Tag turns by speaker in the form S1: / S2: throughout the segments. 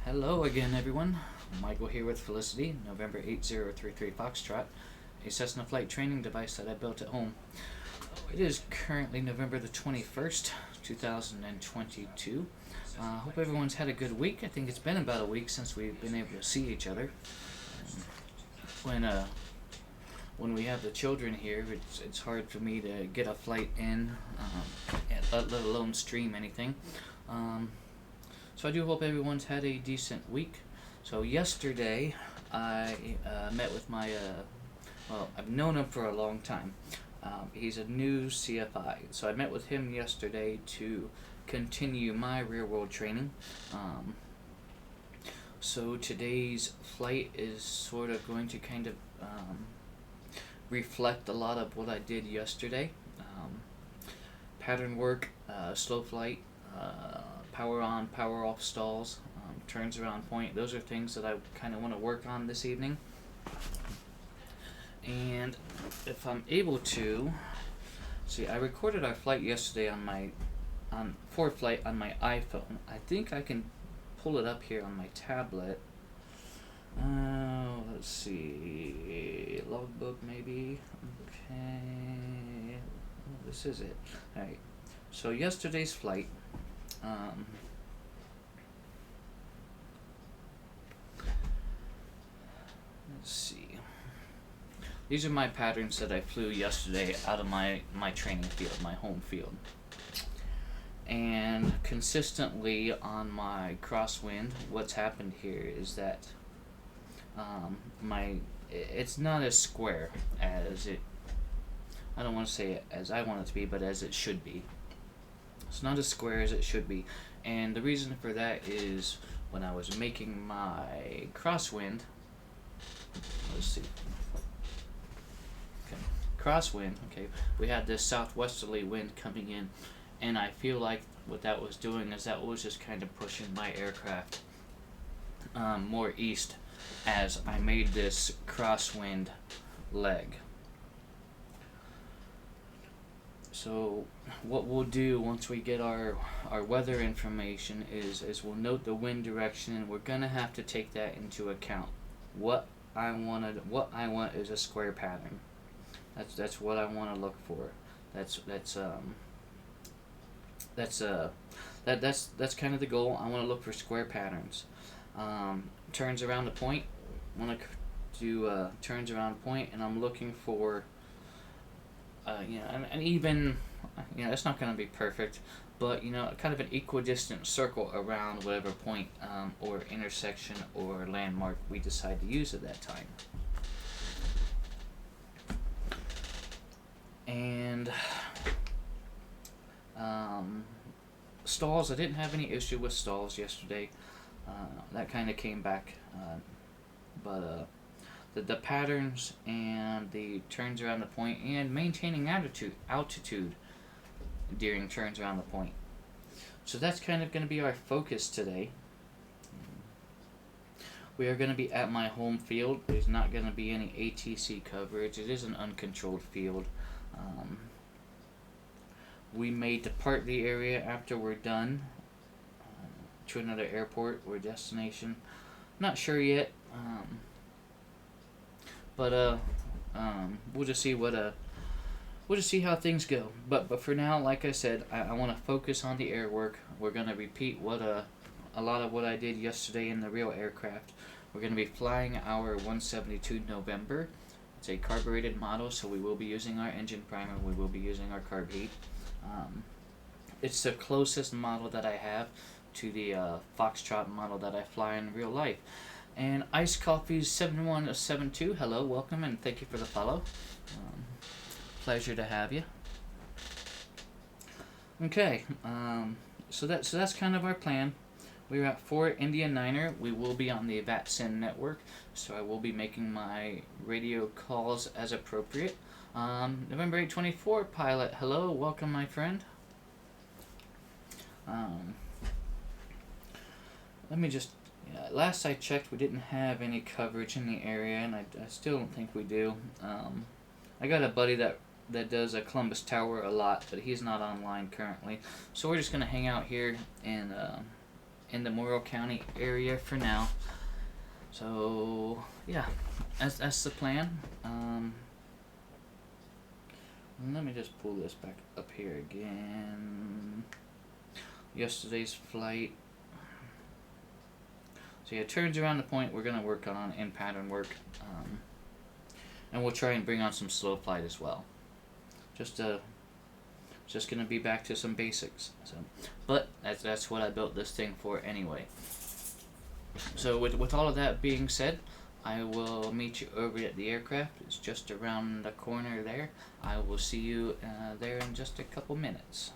S1: Hello again, everyone. Michael here with Felicity, November 8033 Foxtrot, a Cessna flight training device that I built at home. It is currently November the 21st, 2022. Hope everyone's had a good week. I think it's been about a week since we've been able to see each other. When we have the children here, it's hard for me to get a flight in, let alone stream anything. So I do hope everyone's had a decent week. So yesterday, I met with my, I've known him for a long time. He's a new CFI. So I met with him yesterday to continue my real-world training. So today's flight is sort of going to kind of reflect a lot of what I did yesterday. Pattern work, slow flight, power on, power off stalls, turns around point. Those are things that I kind of want to work on this evening. And if I'm able to, see, I recorded our flight yesterday on flight on my iPhone. I think I can pull it up here on my tablet. Let's see, logbook maybe. Okay, this is it. All right. So yesterday's flight. Let's see. These are my patterns that I flew yesterday out of my training field, my home field. And consistently on my crosswind, what's happened here is that it's not as square as it, I don't want to say it as I want it to be, but as it should be. It's not as square as it should be, and the reason for that is when I was making my crosswind, let's see, okay, crosswind, okay, we had this southwesterly wind coming in, and I feel like what that was doing is that was just kind of pushing my aircraft more east as I made this crosswind leg. So what we'll do once we get our weather information is we'll note the wind direction, and we're gonna have to take that into account. What I want is a square pattern. That's what I want to look for. That's kind of the goal. I want to look for square patterns. Turns around the point. I want to do turns around point, and I'm looking for. And even, it's not going to be perfect, but, kind of an equidistant circle around whatever point or intersection or landmark we decide to use at that time. And stalls, I didn't have any issue with stalls yesterday. That kind of came back, but the patterns and the turns around the point and maintaining altitude during turns around the point. So that's kind of going to be our focus today. We are going to be at my home field. There's not going to be any ATC coverage. It is an uncontrolled field. We may depart the area after we're done to another airport or destination. Not sure yet. But we'll just see we'll just see how things go. But for now, like I said, I want to focus on the air work. We're gonna repeat a lot of what I did yesterday in the real aircraft. We're gonna be flying our 172 November. It's a carbureted model, so we will be using our engine primer. We will be using our carb heat. It's the closest model that I have to the Foxtrot model that I fly in real life. And Ice Coffee's 7172, hello, welcome, and thank you for the follow. Pleasure to have you. Okay, so that's kind of our plan. We're at Fort India Niner. We will be on the VATSIN network, so I will be making my radio calls as appropriate. November 824 pilot, hello, welcome, my friend. Let me just. Last I checked, we didn't have any coverage in the area, and I still don't think we do. I got a buddy that does a Columbus Tower a lot, but he's not online currently. So we're just gonna hang out here in in the Morrow County area for now. So yeah, that's the plan. Let me just pull this back up here again. Yesterday's flight. So yeah, turns around the point we're gonna work on in pattern work, and we'll try and bring on some slow flight as well. Just gonna be back to some basics. So, but that's what I built this thing for anyway. So with all of that being said, I will meet you over at the aircraft. It's just around the corner there. I will see you there in just a couple minutes.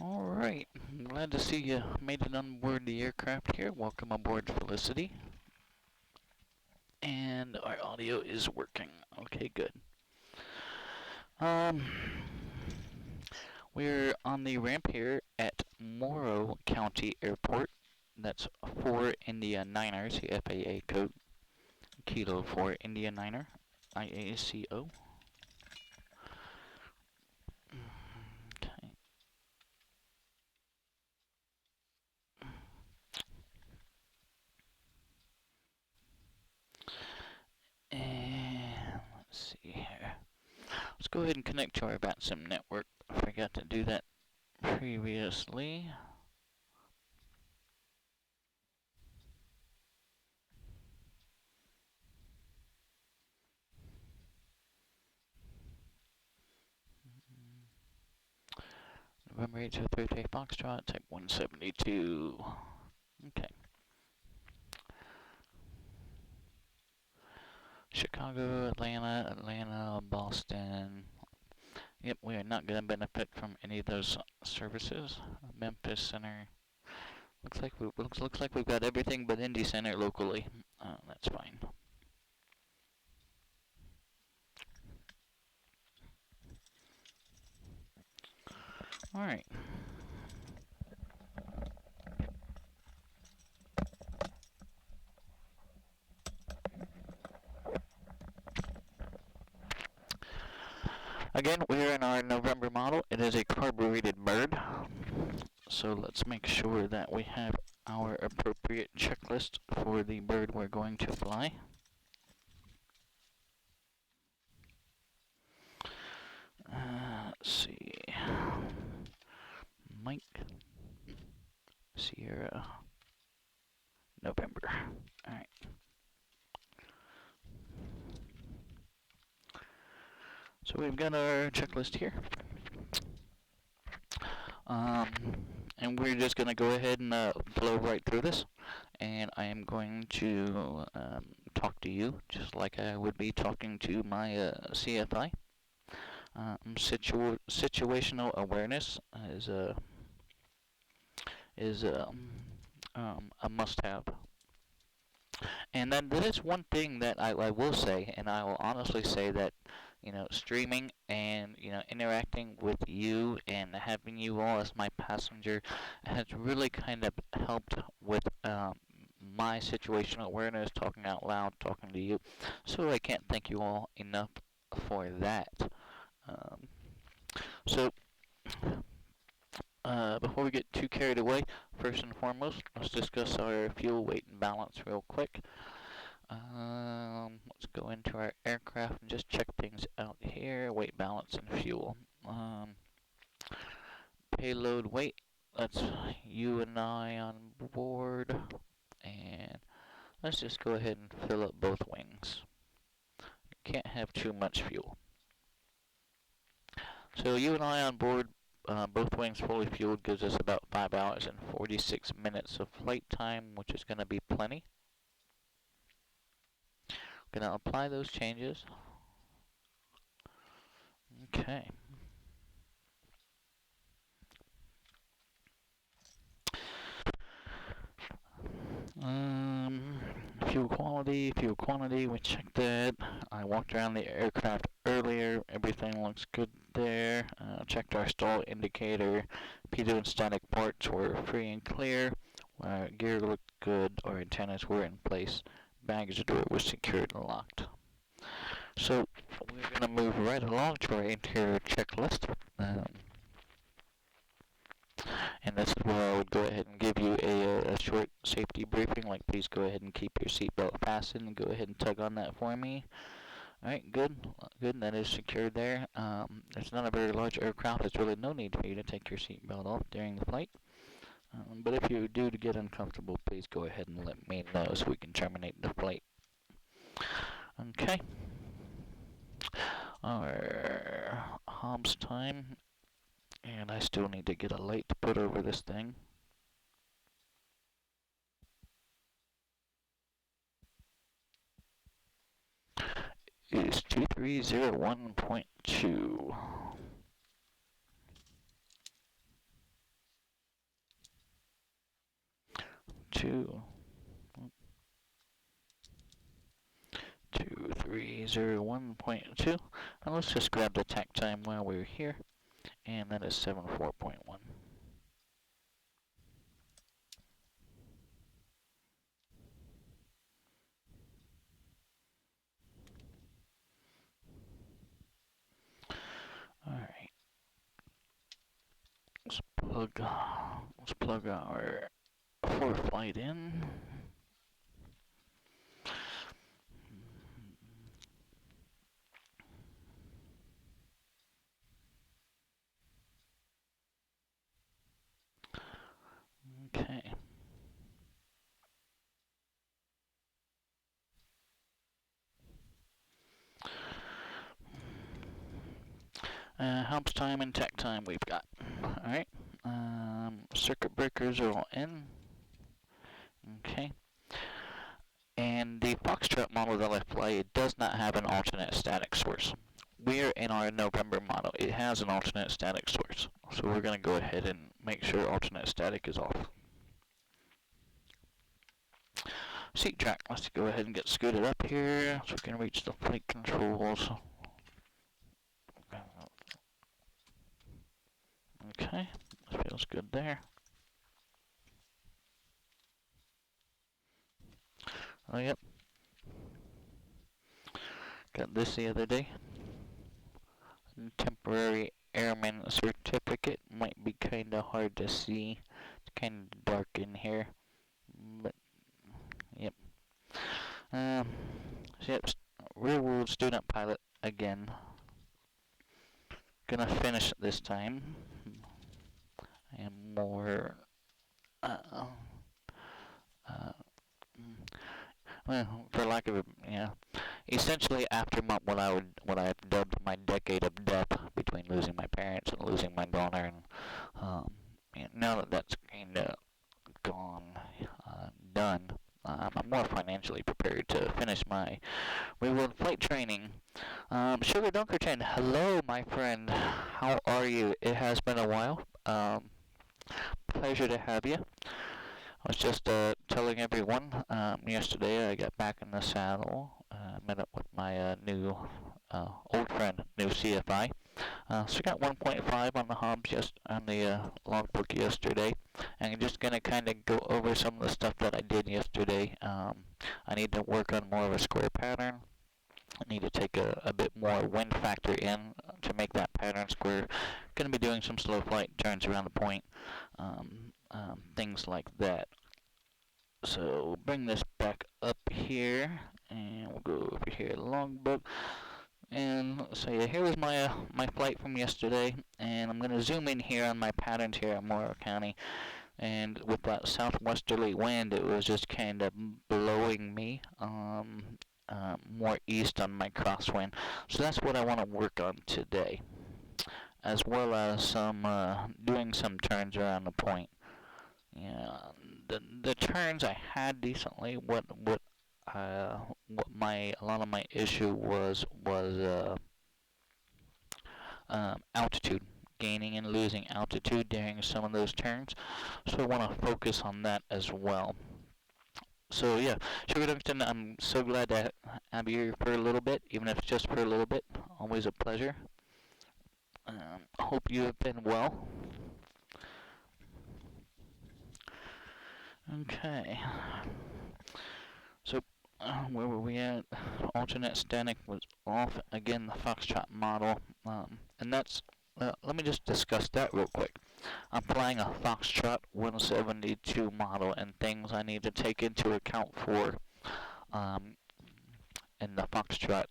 S1: Alright, I'm glad to see you made it on board the aircraft here. Welcome aboard, Felicity. And our audio is working. Okay, good. We're on the ramp here at Morrow County Airport. That's 4 India Niners, the FAA code. Kilo 4 India Niner, IACO. Okay. And let's see here. Let's go ahead and connect to our VATSIM network. I forgot to do that previously. November 8th to Thursday Foxtrot, type 172. Okay. Chicago, Atlanta, Boston. Yep, we are not going to benefit from any of those services. Memphis Center. Looks like we've got everything but Indy Center locally. That's fine. All right. Again, we're in our November model. It is a carbureted bird. So let's make sure that we have our appropriate checklist for the bird we're going to fly. Let's see. Mike, Sierra, November. All right. So we've got our checklist here. And we're just going to go ahead and flow right through this. And I am going to talk to you just like I would be talking to my CFI. Situational awareness is a must-have. And then that is one thing that I will say, and I will honestly say that, streaming and, interacting with you and having you all as my passenger has really kind of helped with my situational awareness, talking out loud, talking to you. So I can't thank you all enough for that. Um, so, before we get too carried away, first and foremost, let's discuss our fuel weight and balance real quick. Let's go into our aircraft and just check things out here. Weight, balance, and fuel. Payload weight. That's you and I on board. And let's just go ahead and fill up both wings. You can't have too much fuel. So you and I on board, both wings fully fueled, gives us about 5 hours and 46 minutes of flight time, which is going to be plenty. Going to apply those changes. Okay. Fuel quantity, we checked that. I walked around the aircraft earlier, everything looks good there. Checked our stall indicator, pitot and static parts were free and clear. Gear looked good, our antennas were in place. Baggage door was secured and locked. So, we're going to move right along to our interior checklist. And this is where I would go ahead and give you a short safety briefing, like please go ahead and keep your seatbelt fastened and go ahead and tug on that for me. Alright, good, that is secured there. It's not a very large aircraft, there's really no need for you to take your seatbelt off during the flight. But if you do get uncomfortable, please go ahead and let me know so we can terminate the flight. Okay. Our Hobbs time. And I still need to get a light to put over this thing. It is 2301.2. 2301.2. And let's just grab the tack time while we're here. And that is 74.1. Alright. Let's plug our ForeFlight in. Okay. Helps time and tech time we've got. Alright. Circuit breakers are all in. Okay. And the Foxtrot model that I fly, it does not have an alternate static source. We're in our November model. It has an alternate static source. So we're going to go ahead and make sure alternate static is off. Seat track. Let's go ahead and get scooted up here so we can reach the flight controls. Okay, feels good there. Oh, yep. Got this the other day. Temporary airman certificate. Might be kind of hard to see. It's kind of dark in here. But, yep. So, yep, real world student pilot again. Gonna finish this time. I am more, well, for lack of essentially after what I've dubbed my decade of death between losing my parents and losing my daughter, and
S2: now that that's kind of gone, done, I'm more financially prepared to finish my real flight training. Sugar Dunkerton, hello, my friend. How are you? It has been a while. Pleasure to have you. I was just telling everyone yesterday I got back in the saddle. Met up with my new old friend, new CFI. So I got 1.5 on the hobs on the logbook yesterday, and I'm just gonna kind of go over some of the stuff that I did yesterday. I need to work on more of a square pattern. I need to take a bit more wind factor in to make that pattern square. Going to be doing some slow flight turns around the point, things like that. So we'll bring this back up here, and we'll go over here to logbook. And so yeah, here was my flight from yesterday, and I'm going to zoom in here on my patterns here at Morrow County. And with that southwesterly wind, it was just kind of blowing me more east on my crosswind. So that's what I want to work on today, as well as doing some turns around the point. Yeah, the turns I had decently. What my a lot of my issue was altitude, gaining and losing altitude during some of those turns. So I want to focus on that as well. So yeah, Sugar Dunston, I'm so glad to have you here for a little bit, even if it's just for a little bit. Always a pleasure. Hope you have been well. Okay. So where were we at? Alternate static was off. Again, the Foxtrot model. And that's, let me just discuss that real quick. I'm flying a Foxtrot 172 model, and things I need to take into account for in the Foxtrot.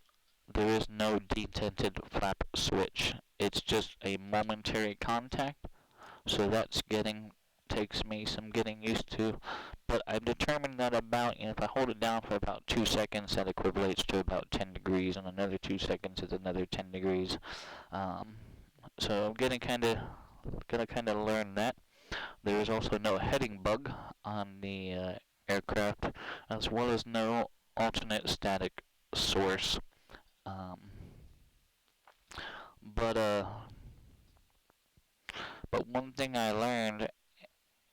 S2: There is no detented flap switch. It's just a momentary contact. So that's takes me some getting used to. But I've determined that if I hold it down for about 2 seconds, that equates to about 10 degrees, and another 2 seconds is another 10 degrees. So I'm gonna kind of learn that. There is also no heading bug on the aircraft, as well as no alternate static source. Um, but one thing I learned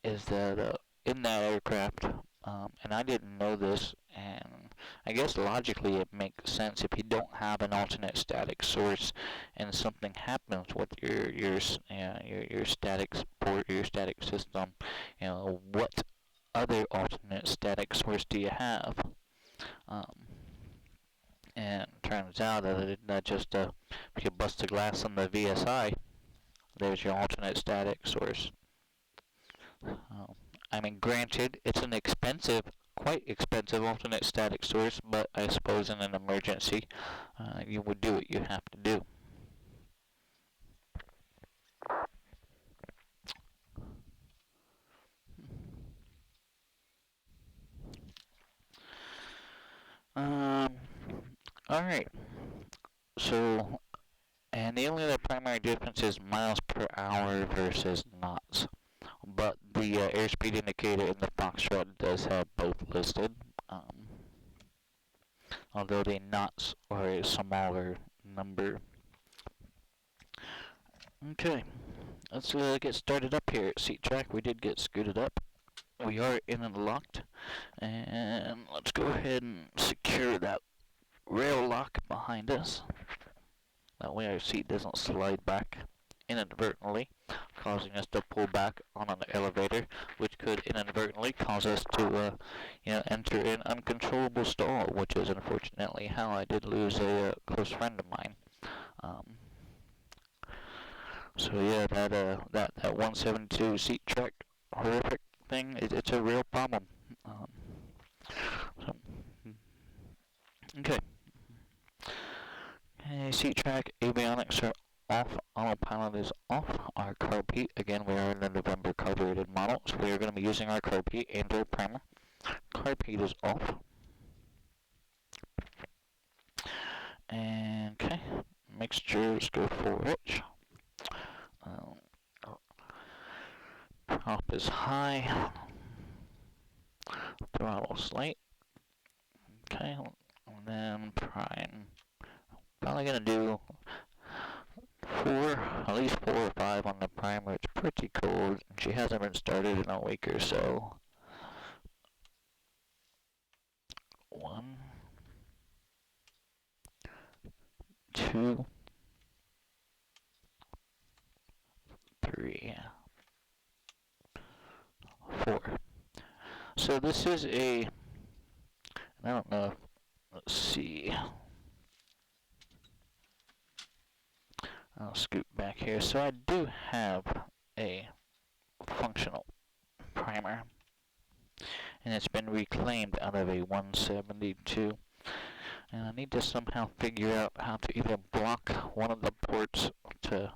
S2: is that in that aircraft, and I didn't know this, and I guess logically it makes sense if you don't have an alternate static source, and something happens with your static support, your static system. What other alternate static source do you have? And it turns out that just if you bust the glass on the VSI, there's your alternate static source. I mean, granted, it's an quite expensive alternate static source, but I suppose in an emergency, you would do what you have to do. Alright. So, and the only other primary difference is miles per hour versus knots. But the airspeed indicator in the Foxtrot does have both listed. Although the knots are a smaller number. Okay, let's get started up here at Seat Track. We did get scooted up. We are in and locked. And let's go ahead and secure that rail lock behind us. That way our seat doesn't slide back inadvertently, causing us to pull back on an elevator, which could inadvertently cause us to enter an uncontrollable stall, which is unfortunately how I did lose a close friend of mine. So yeah, that 172 Seat Track horrific thing, it's a real problem. Okay. Seat Track avionics are off. Autopilot is off. Our carb heat, again, we are in the November carbureted model, so we are going to be using our carb heat and our primer. Carb heat is off. And okay, mixtures go for rich. Prop is high. Throttle slight. Okay, and then prime. Probably gonna do at least 4 or 5 on the primer. It's pretty cold. She hasn't been started in a week or so. 1, 2, 3, 4. So this is I don't know, let's see. I'll scoot back here. So I do have a functional primer, and it's been reclaimed out of a 172. And I need to somehow figure out how to either block one of the ports because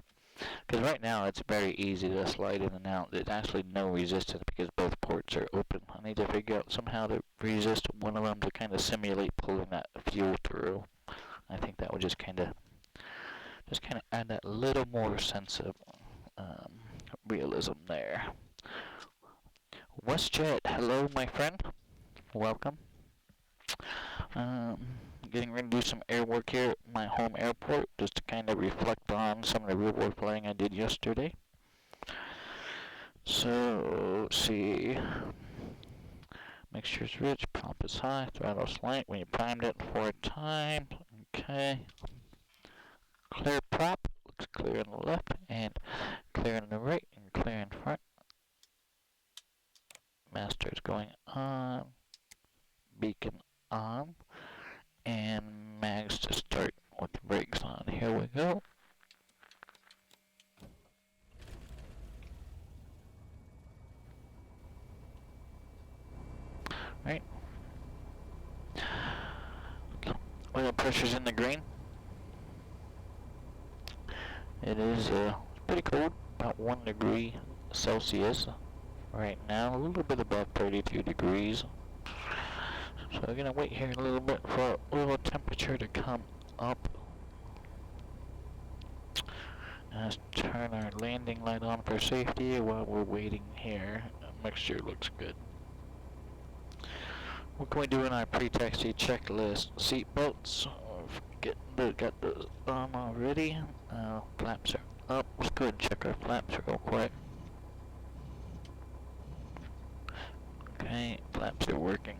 S2: right now it's very easy to slide in and out. There's actually no resistance because both ports are open. I need to figure out somehow to resist one of them to kind of simulate pulling that fuel through. I think that would just kind of add that little more sense of realism there. WestJet, hello my friend, welcome. Getting ready to do some air work here at my home airport, just to kind of reflect on some of the real world flying I did yesterday. So, let's see. Mixture's rich, prop is high, throttle slight. When you primed it 4 times, okay. Clear prop, looks clear on the left, and clear on the right, and clear in front. Master is going on, beacon on, and mags to start with the brakes on. Here we go. Right. Oil pressure's in the green. It is pretty cold, about 1 degree Celsius right now, a little bit above 32 degrees. So we're gonna wait here a little bit for oil temperature to come up. Let's turn our landing light on for safety while we're waiting here. Mixture looks good. What can we do in our pre-taxi checklist? Seat belts. Got those on already. Flaps are up. Let's go ahead and check our flaps real quick. Okay, flaps are working.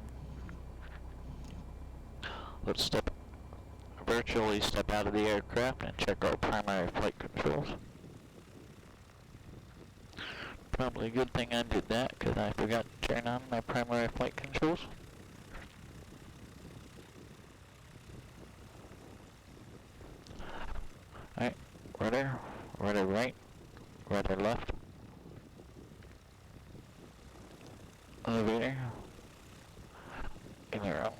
S2: Let's virtually step out of the aircraft and check our primary flight controls. Probably a good thing I did that, because I forgot to turn on my primary flight controls. Alright, rudder right, rudder left. Elevator. Aileron.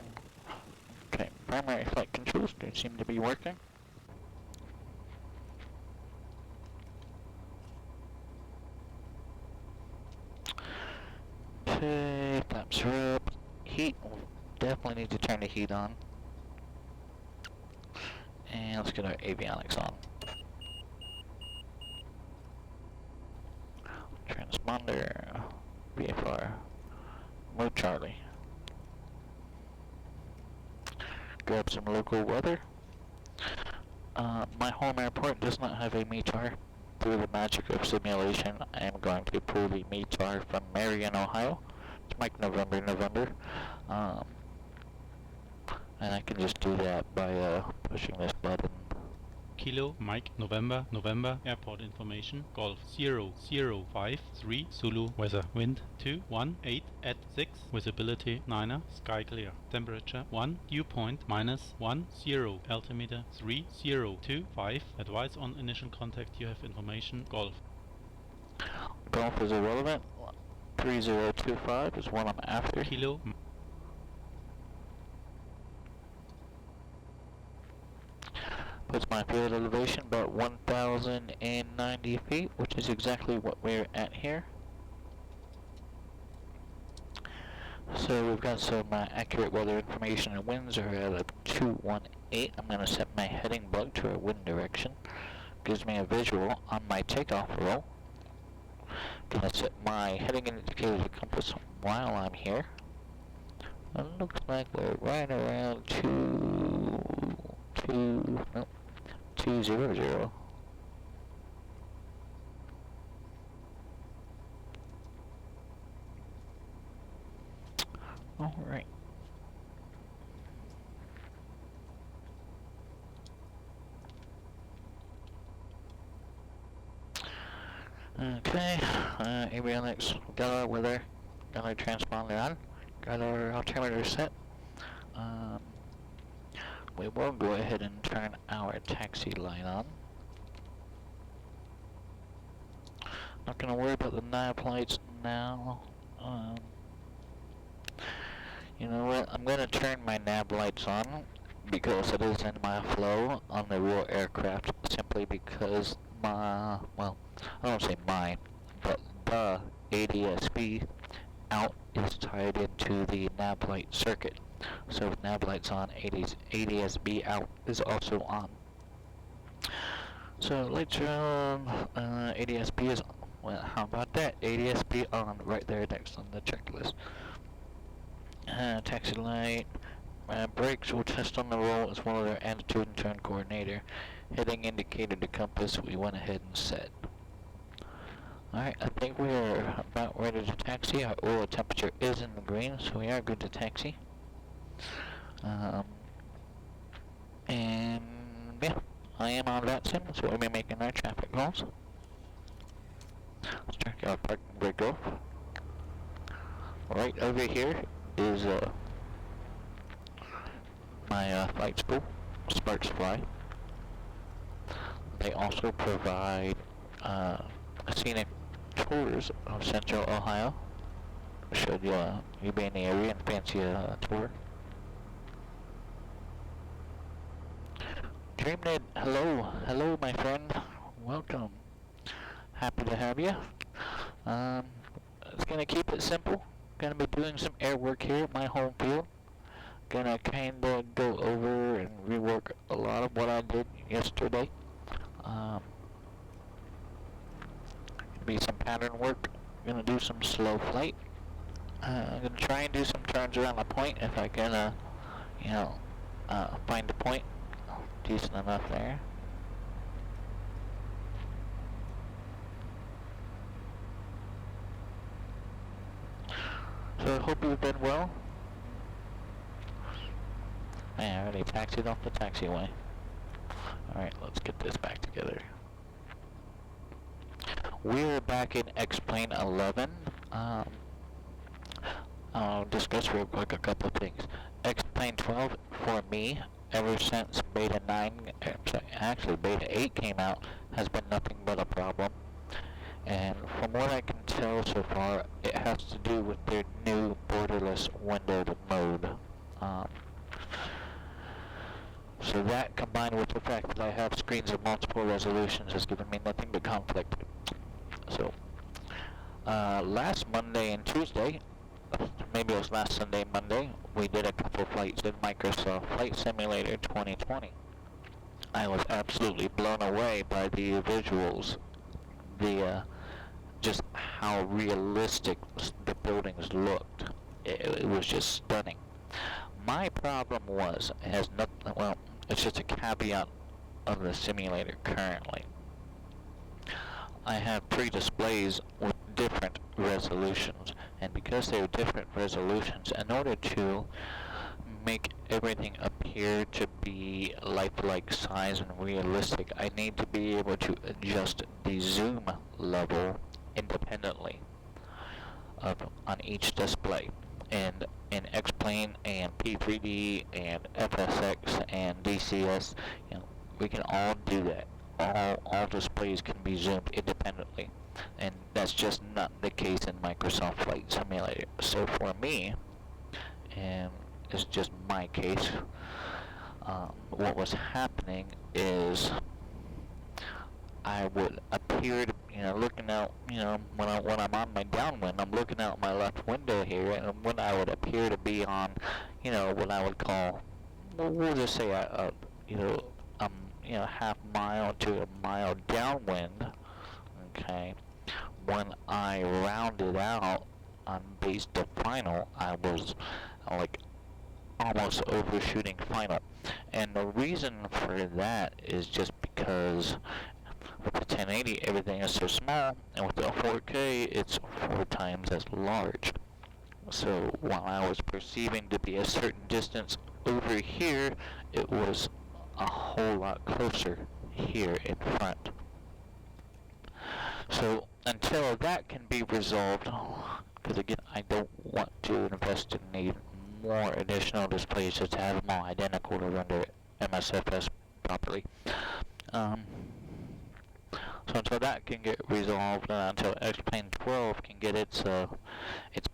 S2: Okay, primary flight controls do seem to be working. Okay, flaps are up. Heat, we'll definitely need to turn the heat on. And let's get our avionics on. Transponder, VFR, mode Charlie. Grab some local weather. My home airport does not have a METAR. Through the magic of simulation, I am going to pull the METAR from Marion, Ohio. It's Mike November. And I can just do that by pushing this button.
S3: Kilo, Mike, November, airport information, Golf 0053, Zulu, weather, wind 218 at 6, visibility 9er, sky clear, temperature 1, dew point -10, altimeter 3025, advice on initial contact, you have information, Golf.
S2: Golf is irrelevant, 3025 is what I'm after.
S3: Kilo,
S2: Puts my field elevation about 1,090 feet, which is exactly what we're at here. So we've got some accurate weather information, and winds are at a 218. I'm going to set my heading bug to a wind direction. Gives me a visual on my takeoff roll. Gonna set my heading indicator to compass while I'm here. It looks like we're right around 200. Alright. Okay, avionics, got our weather, got our transponder on, got our altimeter set. We will go ahead and turn our taxi light on. Not gonna worry about the nav lights now. You know what, I'm gonna turn my nav lights on because it is in my flow on the real aircraft, simply because my, well, I don't say mine, but the ADSB out is tied into the nav light circuit. So if nav lights on, ADSB out is also on. So lights are on, ADSB is on. Well, how about that? ADSB on right there next on the checklist. Taxi light. Brakes will test on the roll as well as our attitude and turn coordinator. Heading indicator to compass, we went ahead and set. Alright, I think we are about ready to taxi. Our oil temperature is in the green, so we are good to taxi. And yeah, I am on that sim, so we'll be making our traffic calls. Let's check our parking brake off. Right over here is my flight school, Sparks Fly. They also provide scenic tours of Central Ohio. Should you be in the area and fancy a tour. DreamNet, hello my friend, welcome. Happy to have you. It's gonna keep it simple. Gonna be doing some air work here at my home field. Gonna kinda go over and rework a lot of what I did yesterday. Be some pattern work. Gonna do some slow flight. I'm gonna try and do some turns around the point if I can, find a point decent enough there. So I hope you've been well. Man, I already taxied off the taxiway. Alright, let's get this back together. We're back in X-Plane 11. I'll discuss real quick a couple of things. X-Plane 12, for me, ever since Beta 9, actually Beta 8 came out, has been nothing but a problem. And from what I can tell so far, it has to do with their new borderless windowed mode. So that, combined with the fact that I have screens of multiple resolutions, has given me nothing but conflict. So, last Monday and Tuesday, maybe it was last Sunday, Monday, we did a couple flights in Microsoft Flight Simulator 2020. I was absolutely blown away by the visuals, just how realistic the buildings looked. It was just stunning. My problem was, it has nothing, well, it's just a caveat of the simulator currently. I have pre-displays with different resolutions, and because they're different resolutions, in order to make everything appear to be lifelike size and realistic, I need to be able to adjust the zoom level independently on each display. And in X-Plane and P3D and FSX and DCS, we can all do that. All displays can be zoomed independently, and that's just not the case in Microsoft Flight Simulator. So for me, and it's just my case, what was happening is I would appear to, looking out, when I'm on my downwind, I'm looking out my left window here, and when I would appear to be on, what I would call, we'll just say, half mile to a mile downwind, okay, when I rounded out on base to final, I was like almost overshooting final. And the reason for that is just because with the 1080 everything is so small, and with the 4K it's 4 times as large. So while I was perceiving to be a certain distance over here, it was a whole lot closer here in front. So until that can be resolved, because again, I don't want to invest in need more additional displays just to have them all identical to render MSFS properly. So until that can get resolved, until X-Plane 12 can get its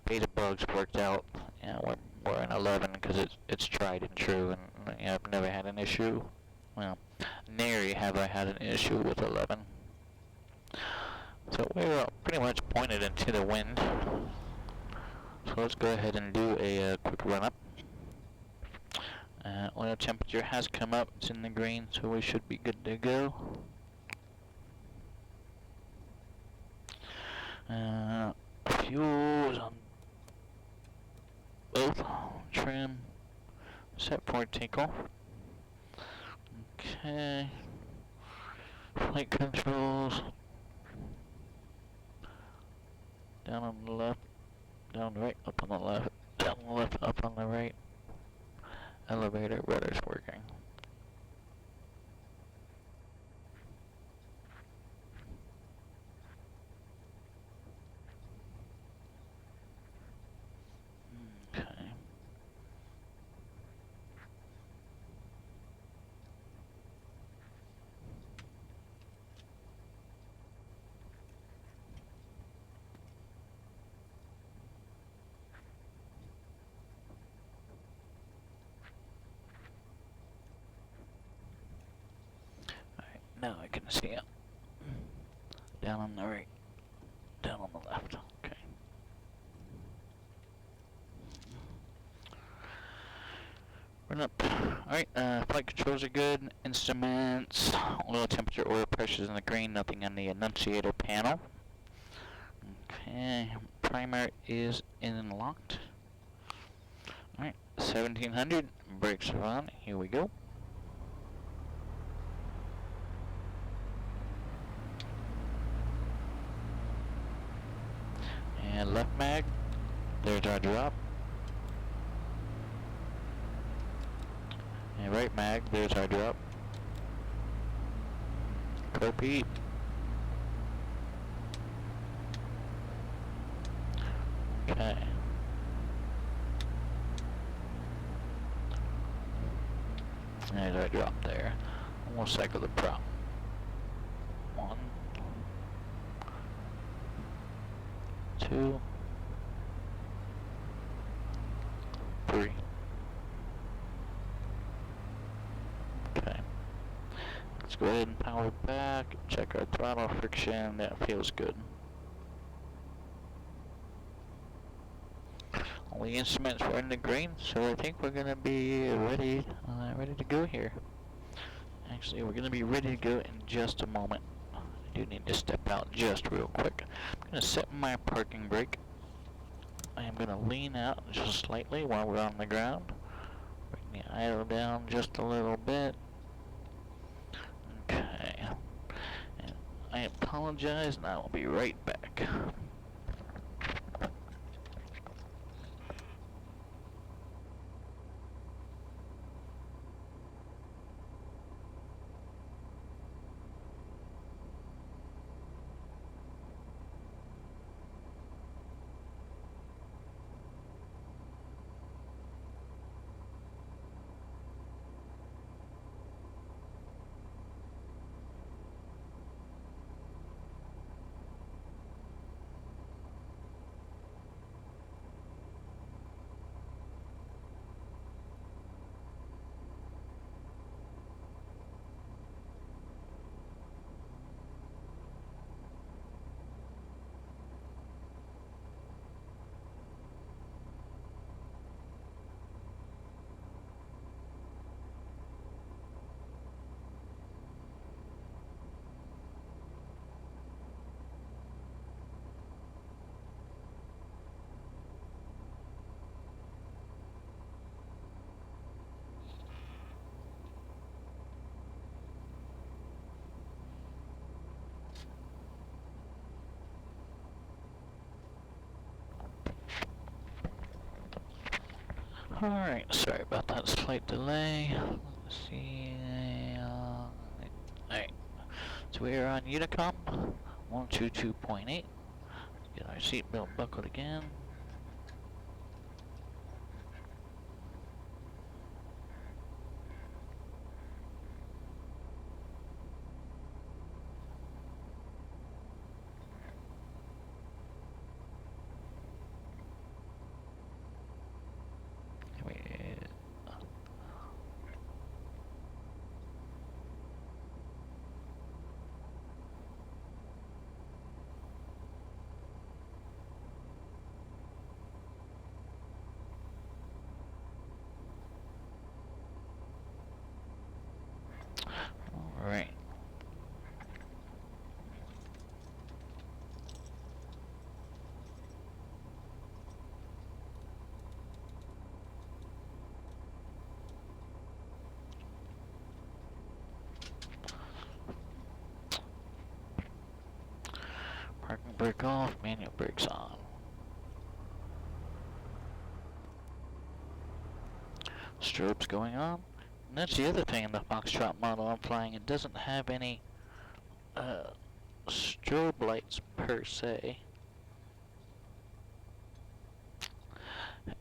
S2: beta bugs worked out, we're in 11 because it's tried and true, and I've never had an issue. Well, nary have I had an issue with 11. So we're pretty much pointed into the wind. So let's go ahead and do a quick run up. Oil temperature has come up, it's in the green, so we should be good to go. Fuel is on both, trim, set for takeoff. Okay, flight controls, down on the left, down on the right, up on the left, down on the left, up on the right. Elevator rudder's working. Okay. Alright, now I can see it. Down on the right, down on the left. Okay. Run up. Alright, flight controls are good. Instruments, oil temperature, oil pressures in the green, nothing on the annunciator panel. Okay, primer is in and locked. Alright, 1700, brakes are on, here we go. And left mag, there's our drop. And right mag, there's our drop. Repeat. Okay. There's our drop there. And we'll cycle the prop. 1, 2, 3. Okay. Let's go ahead and power it back. Check our throttle friction. That feels good. All the instruments were in the green, so I think we're gonna be ready to go here. Actually, we're gonna be ready to go in just a moment. I do need to step out just real quick. I'm gonna set my parking brake. I am gonna lean out just slightly while we're on the ground. Bring the idle down just a little bit. Okay. And I apologize, and I will be right back. Alright, sorry about that slight delay. Let's see. Alright, so we are on Unicom 122.8. Get our seatbelt buckled again. Alright. Parking brake off, manual brakes on. Strobes going on. And that's the other thing in the Foxtrot model I'm flying. It doesn't have any strobe lights per se.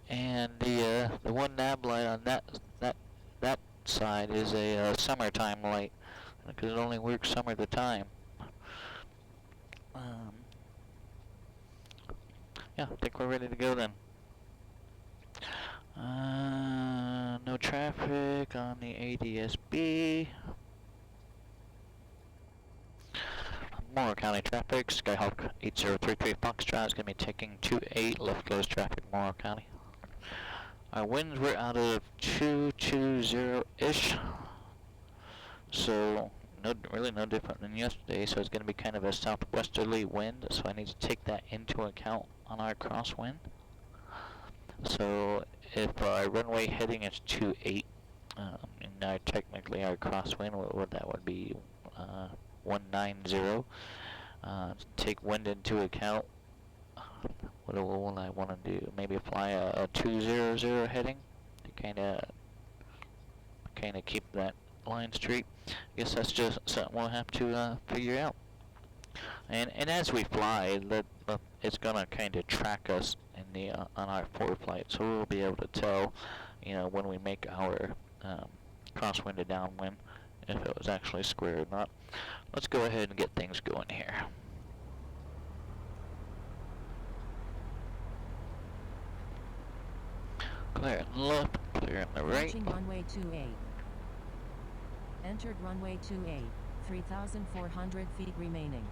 S2: And the one nav light on that side is a summertime light, because it only works some of the time. Yeah, I think we're ready to go then. No traffic on the ADSB. Morrow County traffic, Skyhawk 8033 Foxtrot is going to be taking 28 left close traffic, Morrow County. Our winds were out of 220-ish, so really no different than yesterday, so it's going to be kind of a southwesterly wind, so I need to take that into account on our crosswind. So if our runway heading is 28, and technically our crosswind, that would be 190. Take wind into account. What will I want to do? Maybe fly a 200 heading to kind of keep that line straight. I guess that's just something we'll have to figure out. And as we fly, it's gonna kind of track us in the on our forward flight, so we'll be able to tell, when we make our crosswind to downwind, if it was actually square or not. Let's go ahead and get things going here. Clear on the left, clear on the right.
S4: Approaching runway 28. Entered runway 28. 3,400 feet remaining.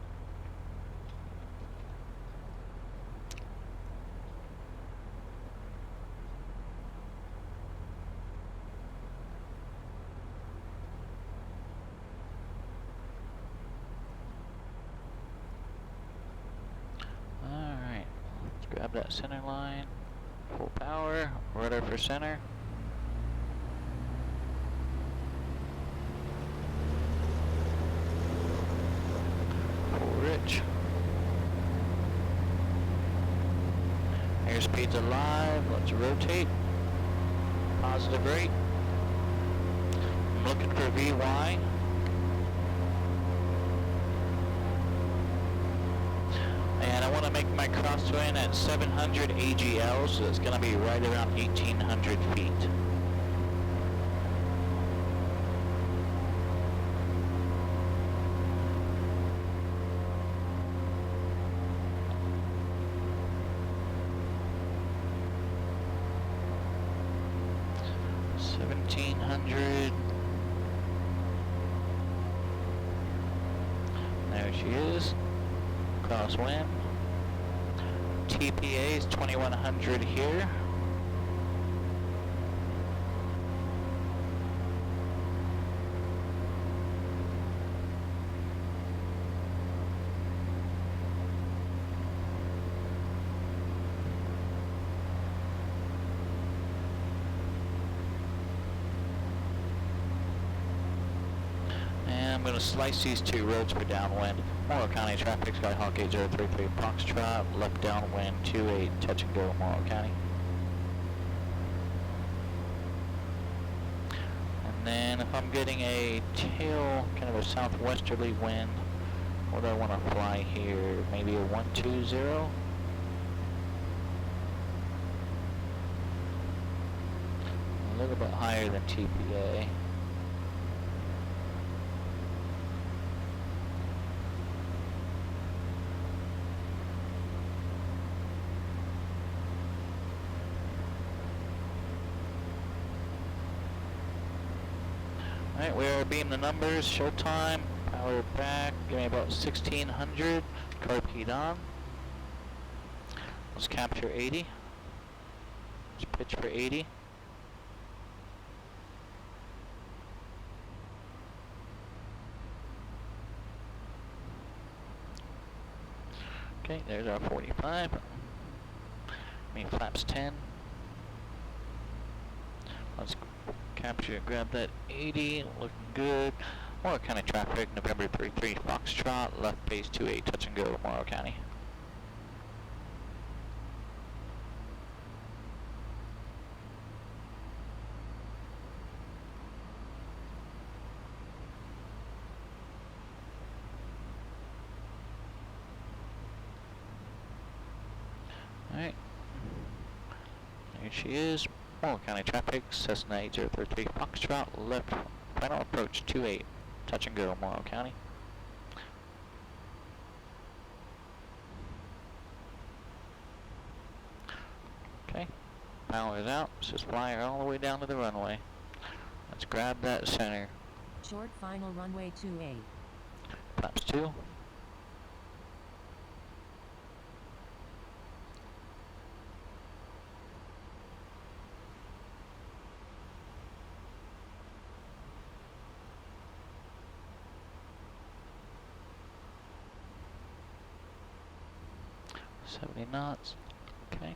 S2: Alright, let's grab that center line. Full power, rudder for center. Full rich. Airspeed's alive, let's rotate. Positive rate. I'm looking for VY. And I want to make my crosswind at 700 AGL, so it's going to be right around 1,800 feet. There she is. Crosswind. TPA is 2100 here. I'm going to slice these two roads for downwind. Morrow County traffic, Skyhawk 8033 Foxtrot, left downwind 28, touch and go, Morrow County. And if I'm getting a tail, kind of a southwesterly wind, what do I want to fly here? Maybe a 120? A little bit higher than TPA. Alright, we are beam the numbers, showtime, power back, give me about 1600, carb on. Let's capture 80. Let's pitch for 80. Okay, there's our 45. Flaps 10. Let's capture, grab that 80, looking good. Morrow County traffic, November 33 Foxtrot, left base 28, touch and go, Morrow County. Alright, there she is. Morrow County traffic, Cessna 8033 Foxtrot, left, final approach 28, touch and go, Morrow County. Okay, power is out, let's just fly her all the way down to the runway. Let's grab that center.
S4: Short final runway 28.
S2: Flaps 2. $70 knots. Okay.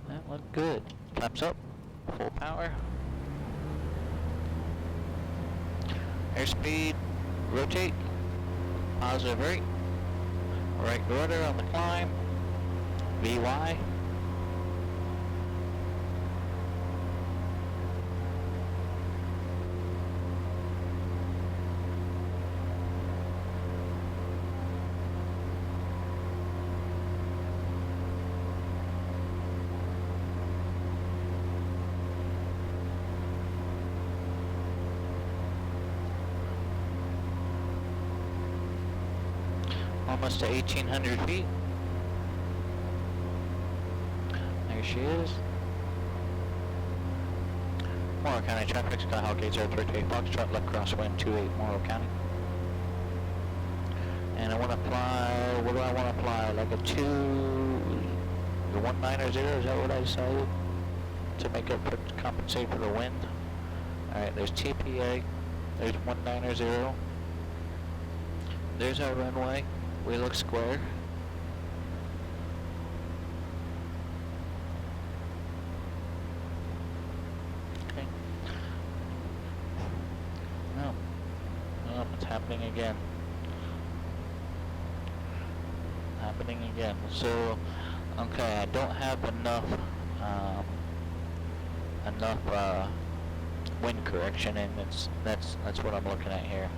S2: That looked good. Flaps up. Full power. Airspeed. Rotate. Positive rate. Right rudder on the climb, VY. Almost to 1,800 feet. There she is. Morrow County traffic, Skyhawk 8038 Foxtrot, left crosswind 28 Morrow County. And I want to fly, what do I want to fly? Like a the 190, is that what I decided? To make up for, compensate for the wind. Alright, there's TPA, there's 190. There's our runway. We look square. Okay. No. Oh, it's happening again. Happening again. So, okay, I don't have enough, wind correction, and that's what I'm looking at here.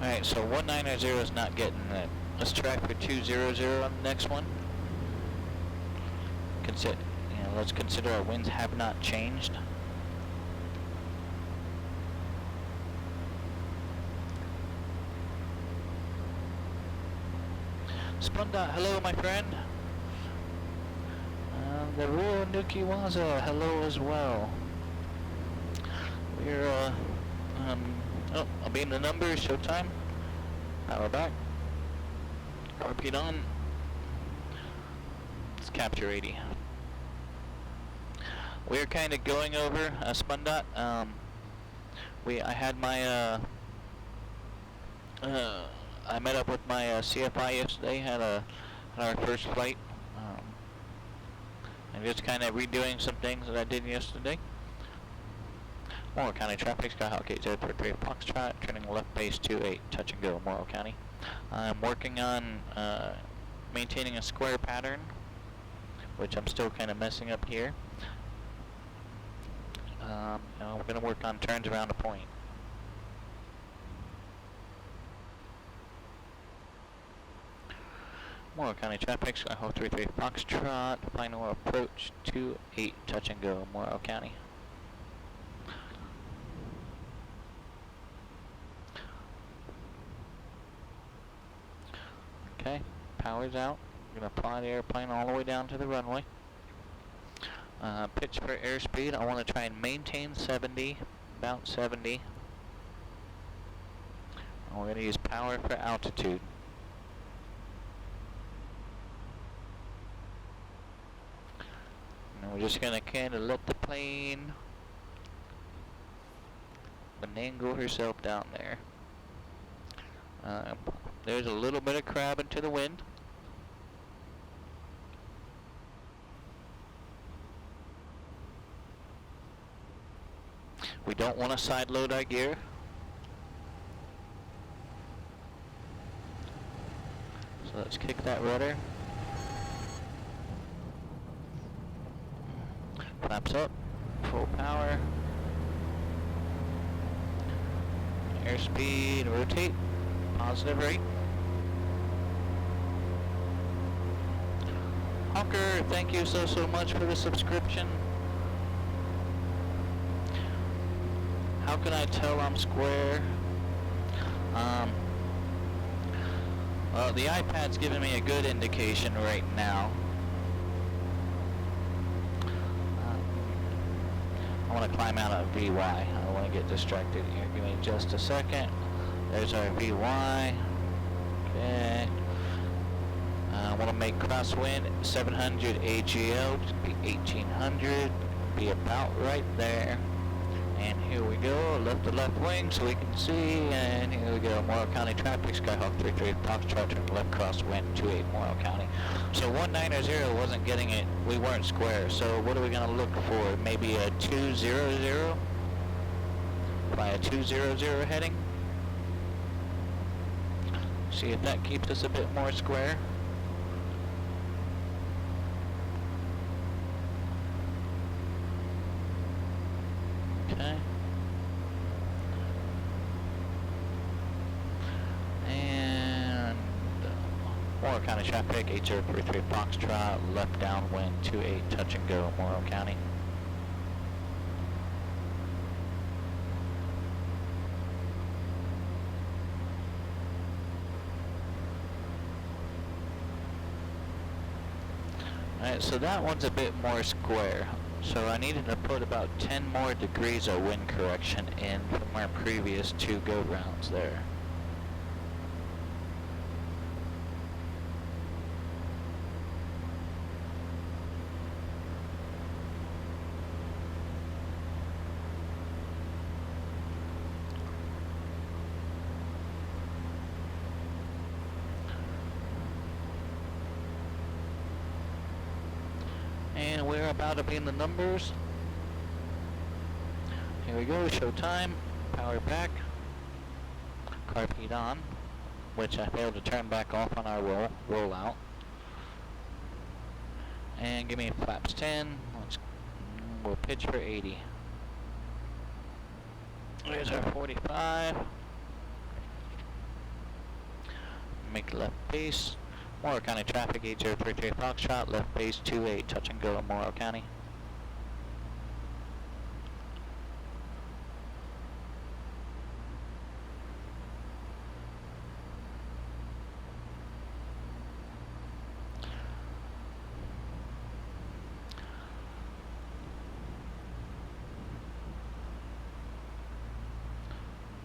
S2: Alright, so 190 is not getting it. Let's try for 200 on the next one. Let's consider our winds have not changed. Spunda, hello my friend. The real Nuki Waza, hello as well. We're oh, I'll be in the numbers, showtime. Power back. Repeat on. Let's capture 80. We're kind of going over Spundot. I had my I met up with my CFI yesterday. Had our first flight. I'm just kind of redoing some things that I did yesterday. Morrow County traffic, Skyhawk 8033 Foxtrot, turning left base 28, touch and go, Morrow County. I'm working on maintaining a square pattern, which I'm still kind of messing up here. We're going to work on turns around a point. Morrow County traffic, Skyhawk 33 Foxtrot, final approach 28, touch and go, Morrow County. Okay, power's out. I'm going to fly the airplane all the way down to the runway. Pitch for airspeed, I want to try and maintain 70, about 70. And we're going to use power for altitude. And we're just going to kind of let the plane finagle herself down there. There's a little bit of crab into the wind. We don't want to side load our gear. So let's kick that rudder. Flaps up, full power. Airspeed, rotate, positive rate. Honker, thank you so much for the subscription. How can I tell I'm square? Well, the iPad's giving me a good indication right now. I want to climb out of VY. I don't want to get distracted here. Give me just a second. There's our VY. Okay. I want to make crosswind 700 AGL. Just be 1800. Be about right there. And here we go, left to left wing so we can see, and here we go, Morrow County traffic, Skyhawk 33 Foxtrot, turn left crosswind 28 Morrow County. So 190 wasn't getting it, we weren't square, so what are we going to look for? Maybe a 200? By a 200 heading? See if that keeps us a bit more square. Okay. And Morrow County traffic, 8033 Foxtrot, left downwind 28, touch and go, Morrow County. Alright, so that one's a bit more square. So I needed to put about 10 more degrees of wind correction in from our previous 2 go rounds there. And we're about to be in the numbers. Here we go, show time, power back, carpet on, which I failed to turn back off on our rollout. And give me flaps 10, we'll pitch for 80. There's our 45. Make left base. Morrow County traffic, 8033 Foxtrot, left base 28, touch and go at Morrow County.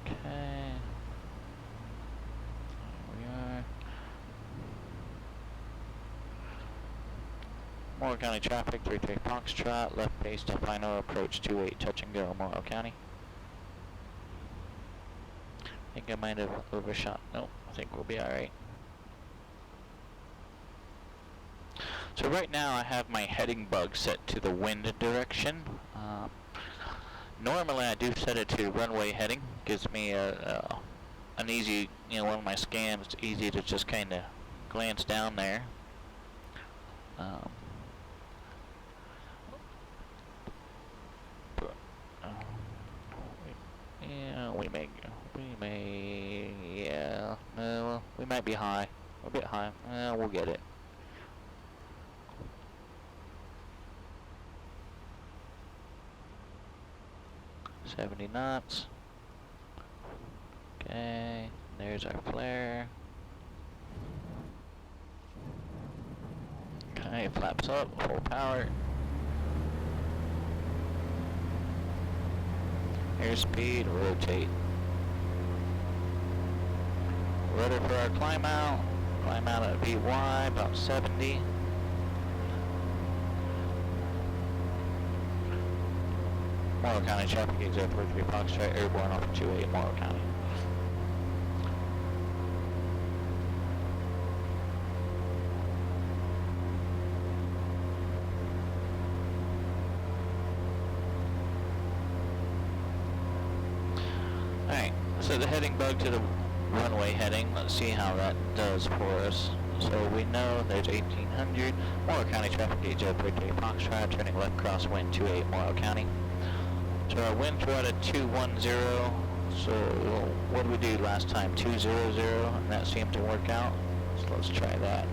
S2: Okay. Morrow County traffic, 33 Foxtrot, left base to final approach 28, touch and go, Morrow County. I think I might have overshot. Nope, I think we'll be alright. So right now I have my heading bug set to the wind direction. Normally I do set it to runway heading. Gives me an easy, one of my scans. It's easy to just kind of glance down there. We might be high, a bit high. We'll get it. $70 knots. Okay, there's our flare. Okay, flaps up, full power. Airspeed, rotate. Rudder for our climb out. Climb out at VY, about 70. Morrow County traffic gauge 033 Foxtrot, airborne off 28 Morrow County. Alright, so the heading bug to the runway heading. Let's see how that does for us. So we know there's 1800. Morrow County traffic gauge 033 Foxtrot, turning left crosswind 28 Morrow County. So our winds were at a 210. So what did we do last time? 200, and that seemed to work out. So let's try that.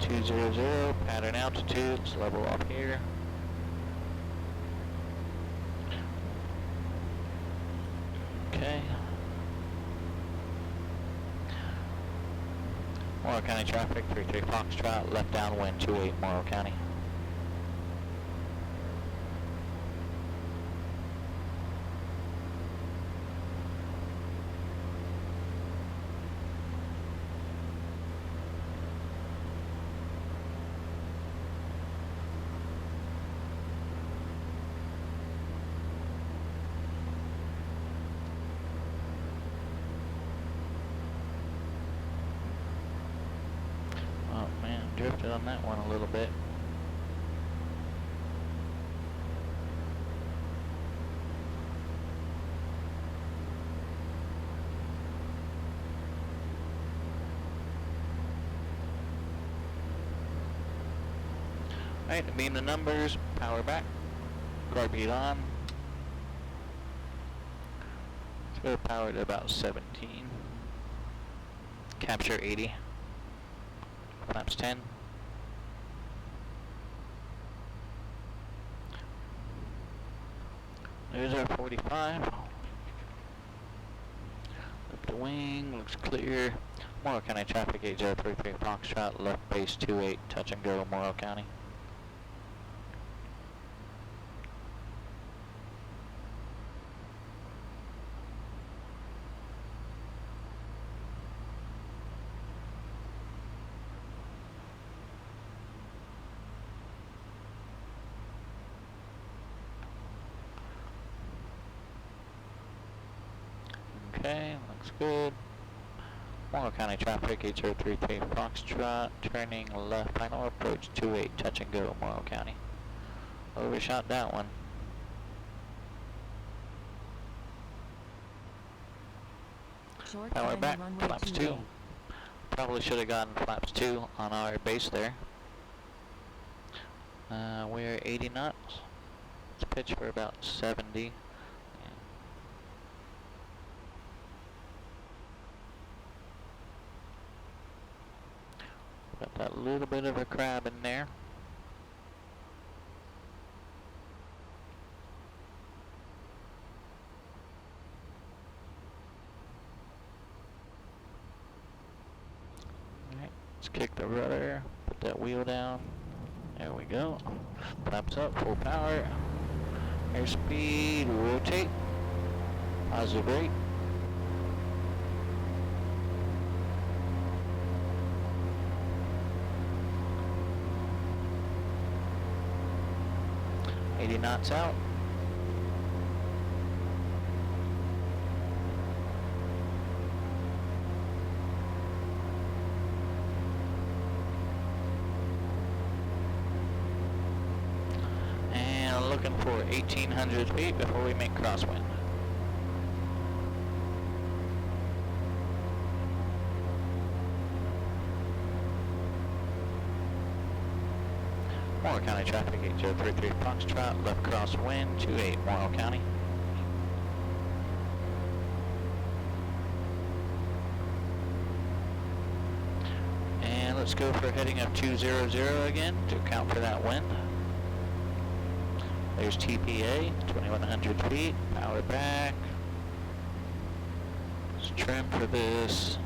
S2: 200, pattern altitudes, level off here. Okay. Morrow County traffic, 33 Foxtrot, left downwind 28 Morrow County. Drifted on that one a little bit. Alright, beam the numbers, power back, guard bead on. Let's go power to about 17. Capture 80. Flaps 10. There's our 45. Up the wing, looks clear. Morrow County traffic gauge 033 Foxtrot, left base 28, touch and go, Morrow County. Okay, looks good. Morrow County traffic, 8033 Foxtrot, turning left, final approach 28, touch and go, Morrow County. Overshot that one.
S4: Short
S2: Power
S4: turn
S2: back,
S4: runway
S2: flaps 2.
S4: 28.
S2: Probably should have gotten flaps 2 on our base there. We're 80 knots. Let's pitch for about 70. Got that little bit of a crab in there. Alright, let's kick the rudder, put that wheel down. There we go. Flaps up, full power. Airspeed, rotate. Positive rate. Knots out. looking for 1,800 feet before we make crosswind. Morrow County traffic 8033 Foxtrot, left crosswind 28 Morrow County. And let's go for a heading of 200 again to account for that wind. There's TPA, 2,100 feet, power back. Let's trim for this.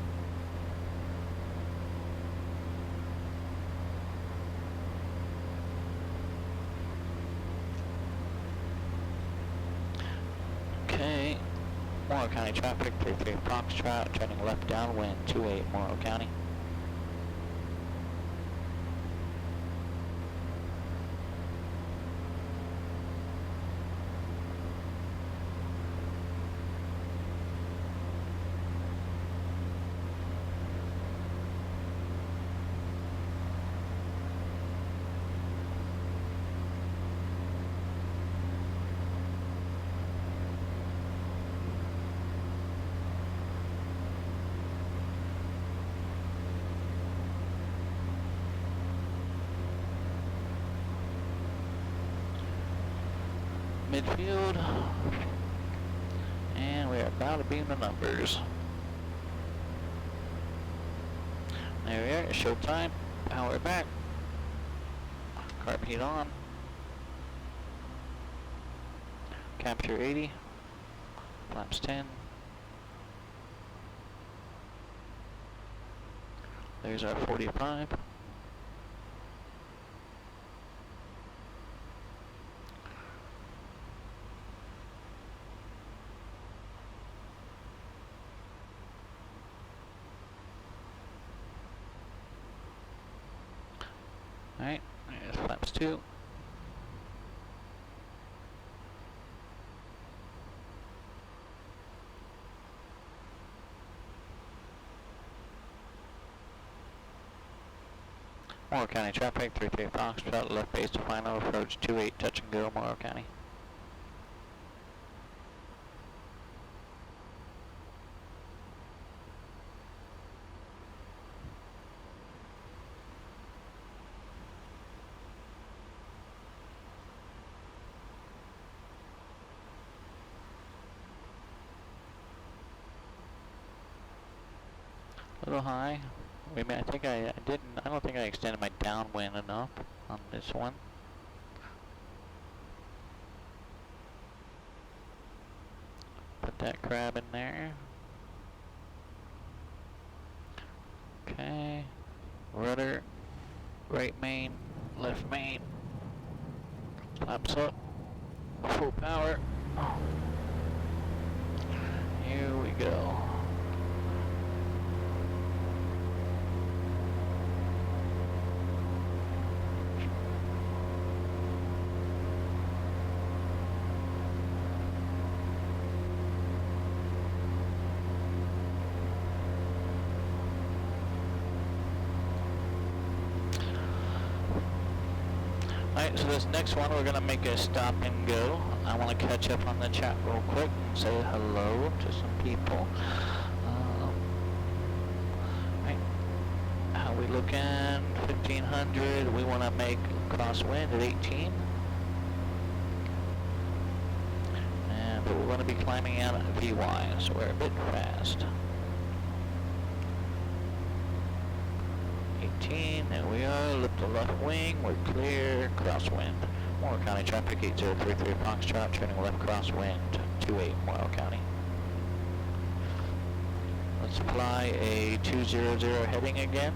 S2: Okay, Morrow County traffic, 33 Foxtrot, turning left downwind, 28 Morrow County. Midfield, and we're about to beam the numbers. There we are, showtime, power back, carb heat on, capture 80, flaps 10, there's our 45. Alright, there's flaps 2. Morrow County traffic, 33 Foxtrot, left base to final, approach 28, touch and go, Morrow County. A little high. Wait a minute, I don't think I extended my downwind enough on this one. Put that crab in there. Okay. Rudder, right main, left main. Flaps up. Full power. Here we go. Alright, so this next one we're going to make a stop and go. I want to catch up on the chat real quick and say hello to some people. Right. How we looking? 1500. We want to make crosswind at 18. But we're going to be climbing out at VY, so we're a bit fast. 18, there we are, lift the left wing, we're clear, crosswind. Morrow County traffic, 8033 Foxtrot, turning left crosswind, 28 Morrow County. Let's fly a 200 heading again.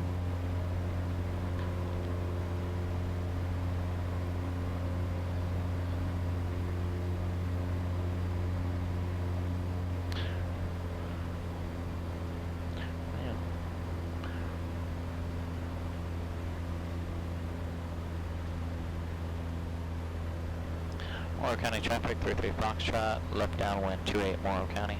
S2: Morrow County traffic, 33 Foxtrot, left downwind, 28 Morrow County.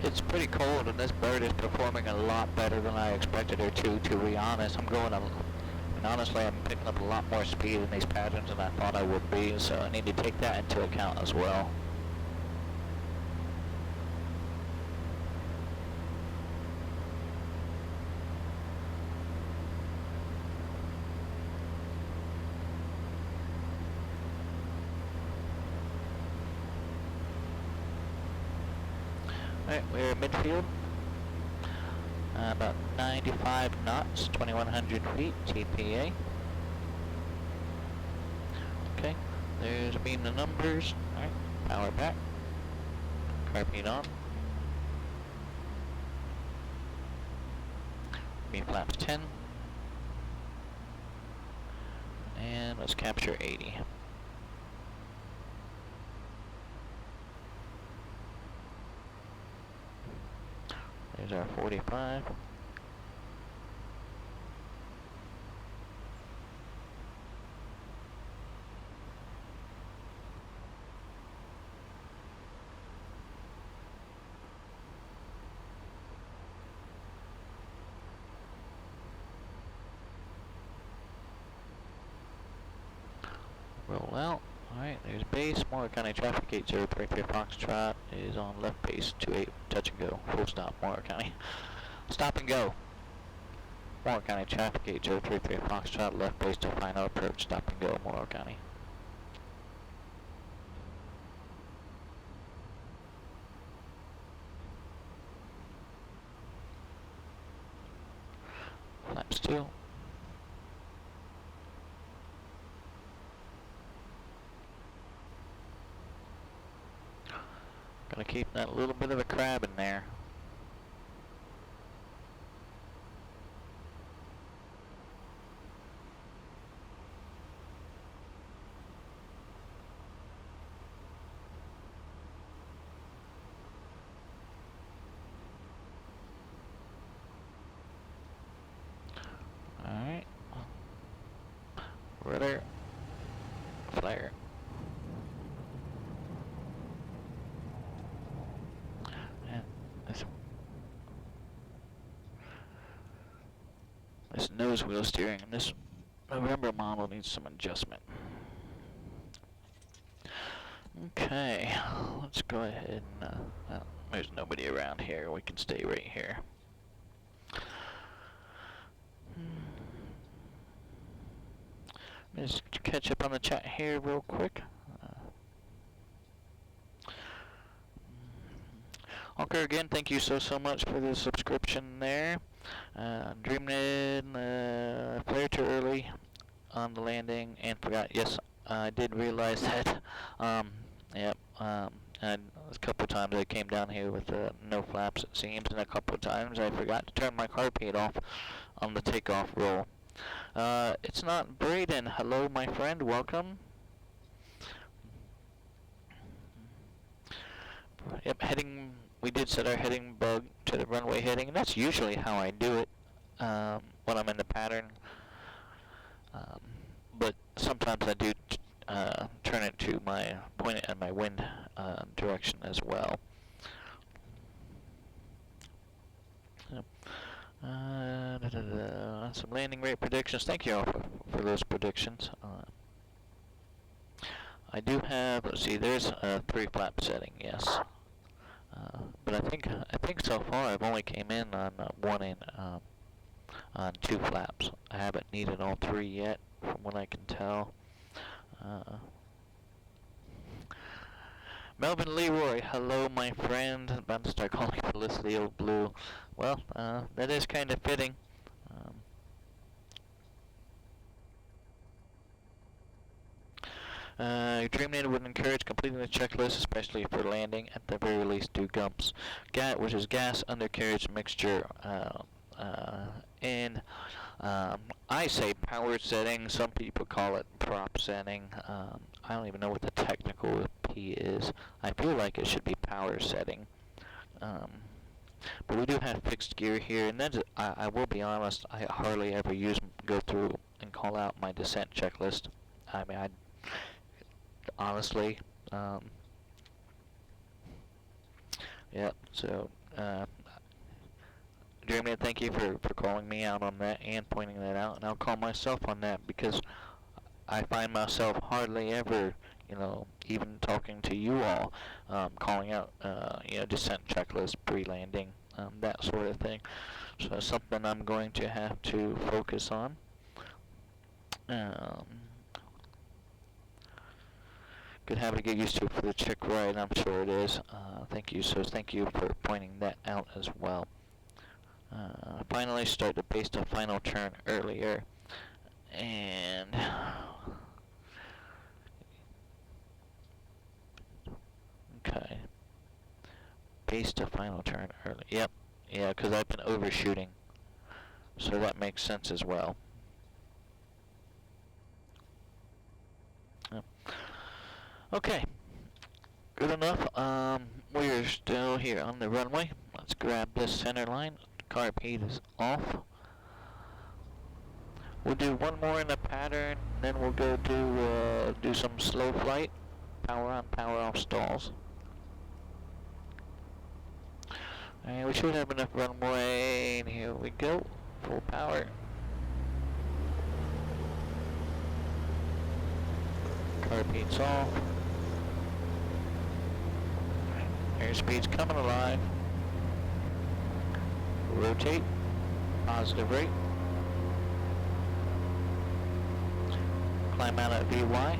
S2: It's pretty cold, and this bird is performing a lot better than I expected her to be honest. And honestly, I'm picking up a lot more speed in these patterns than I thought I would be, so I need to take that into account as well. Alright, we're in midfield. About 95 knots, 2100 feet, TPA. Okay, there's a beam of numbers. Alright, power back. Carpet on. Beam flaps 10. And let's capture 80. There's our 45. Roll out. Alright, there's base. Morrow County traffic 8033 Foxtrot is on left base 28, touch and go. Full stop, Morrow County. Stop and go. Morrow County traffic 8033 Foxtrot, left base to final approach. Stop and go, Morrow County. Flaps 2. Gonna keep that little bit of a crab in there. Alright. Rudder. Flare. This nose wheel steering in this November model needs some adjustment. Okay, let's go ahead and, well, there's nobody around here. We can stay right here. Just catch up on the chat here real quick. Okay, again, thank you so much for the subscription there. Dreamnid, flare too early on the landing and forgot. Yes, I did realize that. Yep. And a couple of times I came down here with no flaps, it seems, and a couple of times I forgot to turn my carpet off on the takeoff roll. It's not Braden. Hello, my friend. Welcome. Yep, heading. We did set our heading bug to the runway heading, and that's usually how I do it when I'm in the pattern. But sometimes I do turn it to my point it at my wind direction as well. Some landing rate predictions. Thank you all for those predictions. I do have. Let's see. There's a 3 flap setting. Yes. But I think so far I've only came in on 1 and on 2 flaps. I haven't needed all 3 yet, from what I can tell. Melvin Leroy, hello my friend. I'm about to start calling Felicity Old Blue. Well, that is kind of fitting. Dreamnado would encourage completing the checklist, especially for landing. At the very least, do GUMPS, which is gas undercarriage mixture, and I say power setting. Some people call it prop setting. I don't even know what the technical P is. I feel like it should be power setting. But we do have fixed gear here, and that's, I will be honest, I hardly ever go through and call out my descent checklist. I mean, honestly, yeah, so Jeremy, thank you for calling me out on that and pointing that out, and I'll call myself on that because I find myself hardly ever, even talking to you all, calling out, descent checklist, pre-landing, that sort of thing. So it's something I'm going to have to focus on. Good habit to get used to for the chick ride, I'm sure it is. Thank you, so thank you for pointing that out as well. Finally start the base to final turn earlier, and okay, base to final turn early. Yep, yeah, because I've been overshooting, so that makes sense as well. Yep. Okay, good enough. We're still here on the runway. Let's grab this center line. Carb is off. We'll do one more in the pattern, then we'll go do some slow flight, power on, power off stalls. And we should have enough runway, and here we go, full power. Carb off. Airspeed's coming alive. Rotate, positive rate. Climb out at VY.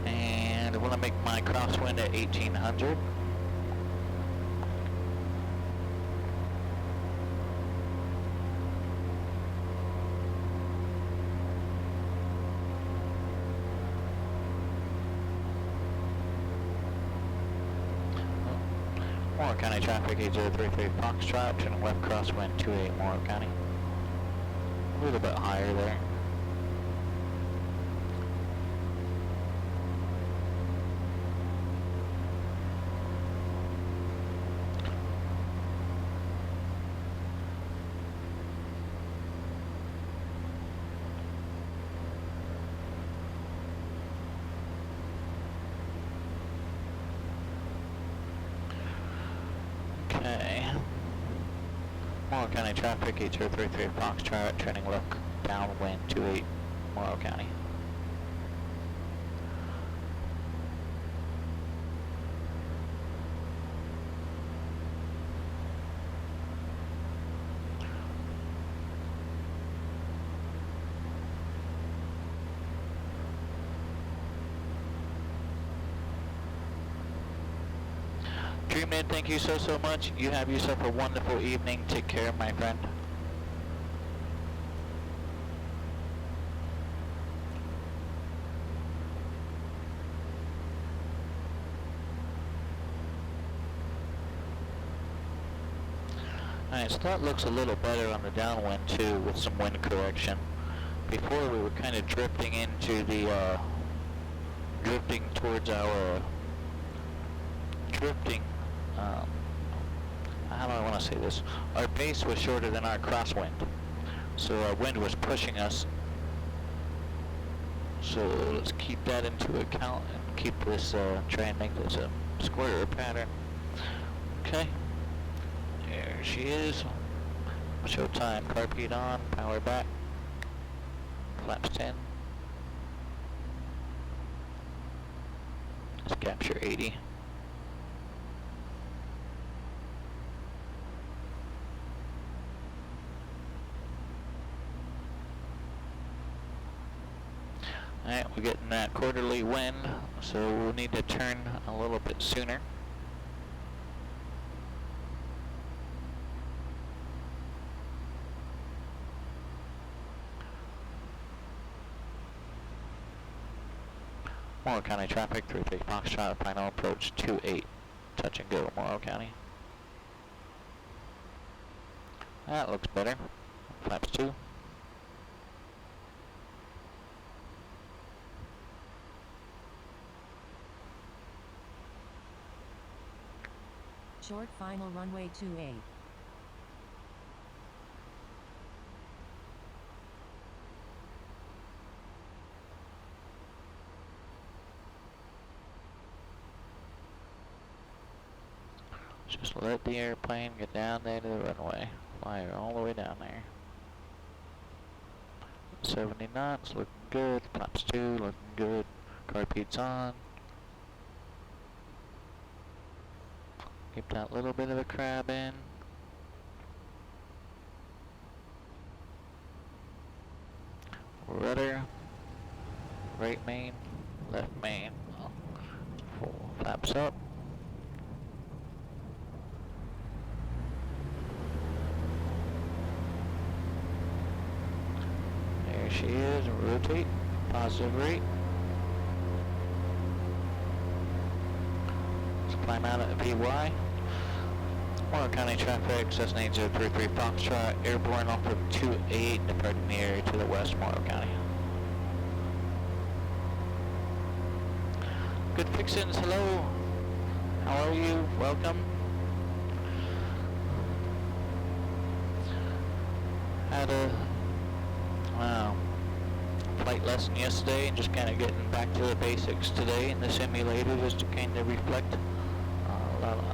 S2: And I want to make my crosswind at 1800. Morrow County traffic 8033 Foxtrot, turning left crosswind 28 Morrow County. A little bit higher there. Okay. Morrow County traffic 8033 Foxtrot, turning left downwind 28 Morrow County. Dreamman, thank you so much. You have yourself a wonderful evening. Take care, my friend. Alright, so that looks a little better on the downwind too, with some wind correction. Before we were kind of drifting into the, drifting towards our, how do I want to say this? Our base was shorter than our crosswind, so our wind was pushing us. So let's keep that into account and keep this, try and make this a squarer pattern. Okay, there she is. Show time, carb on, power back, flaps 10. Let's capture 80. Alright, we're getting that quarterly wind, so we'll need to turn a little bit sooner. Morrow County traffic, 33 Foxtrot, final approach 28, touch and go, Morrow County. That looks better. Flaps 2.
S4: Short final runway 28.
S2: Just let the airplane get down there to the runway. Fly her all the way down there. 70 knots, looking good. Flaps 2, looking good. Carpeet's on. Keep that little bit of a crab in. Rudder. Right main, left main. Full flaps up. There she is, rotate, positive rate. Let's climb out at VY. Morrow County traffic, Cessna 8033 Foxtrot, airborne off of 28, departing the area to the west, Morrow County. Good fixins, hello. How are you? Welcome. Had a flight lesson yesterday and just kind of getting back to the basics today in the simulator just to kind of reflect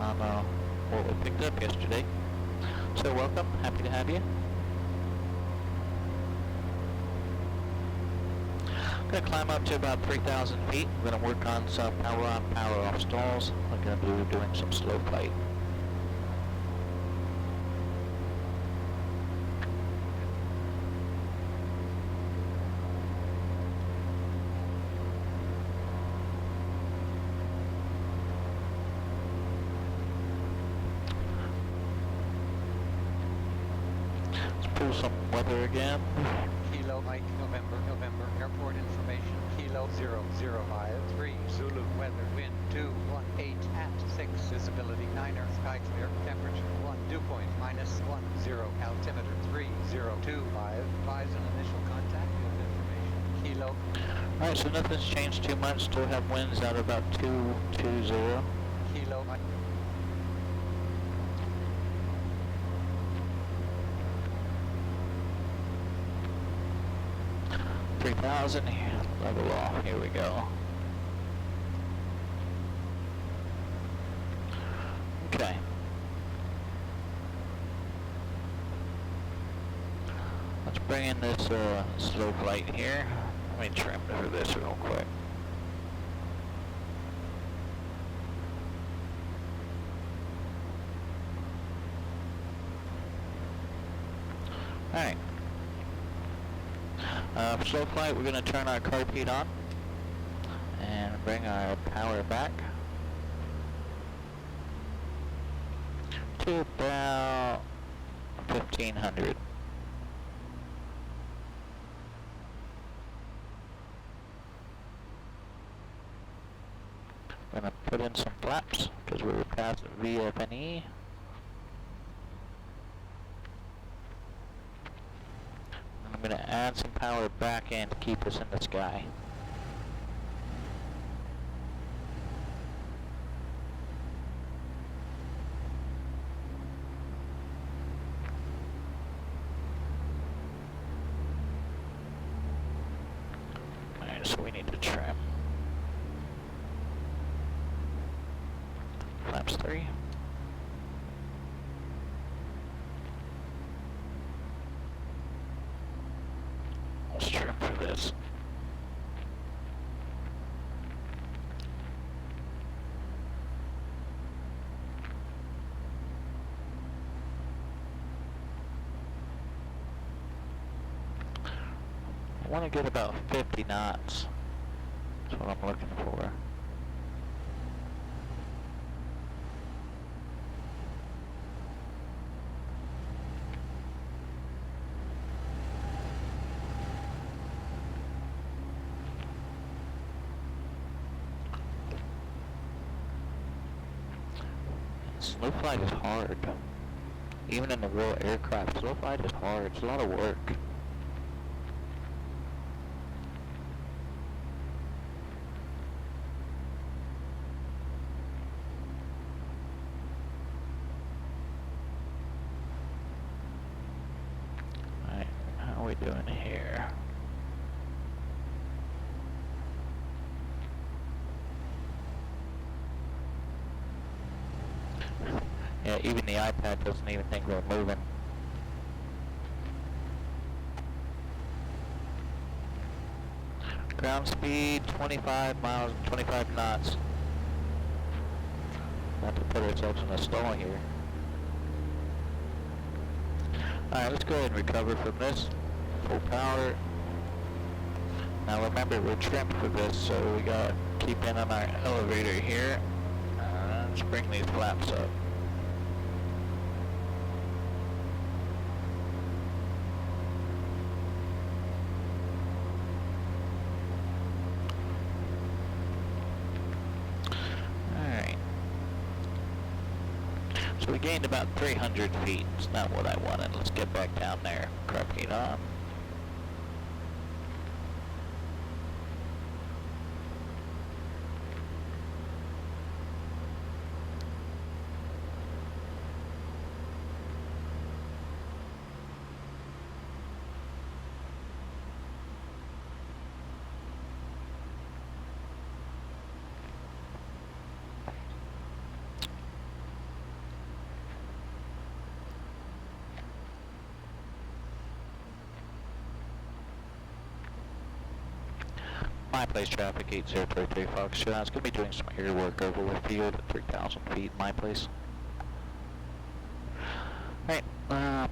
S2: on what we picked up yesterday. So welcome, happy to have you. I'm going to climb up to about 3,000 feet. I'm going to work on some power on, power off stalls. I'm going to be doing some slow flight. Pull some weather again.
S5: Kilo Mike, November, airport information, Kilo 0053, Zulu, weather, wind 218 at 6, visibility 9er, sky clear, temperature 1, dew point -10, altimeter 3025, advise an initial contact with information, Kilo.
S2: Alright, so nothing's changed too much, still have winds out about 220.
S5: Kilo Mike.
S2: 3,000, level off, here we go. Okay. Let's bring in this slow flight here. Let me trim for this real quick. Alright. For slow flight, we're going to turn our carpeet on and bring our power back to about 1,500. We're going to put in some flaps because we're past VFNE. I'm going to add some power back in to keep us in the sky. Alright, so we need to trim. Flaps 3. Let's trim for this. I want to get about 50 knots. That's what I'm looking for. Slow flight is hard. Even in the real aircraft, slow flight is hard. It's a lot of work. Yeah, even the iPad doesn't even think we're moving. Ground speed 25 miles and 25 knots. Not to put ourselves in a stall here. Alright, let's go ahead and recover from this. Full power. Now remember, we're trimmed for this, so we gotta keep in on our elevator here. Let's bring these flaps up. Alright. So we gained about 300 feet. It's not what I wanted. Let's get back down there. Carpet on. My place traffic 8033 Foxtrot. It's going to be doing some air work over the field at 3,000 feet. My place. Alright,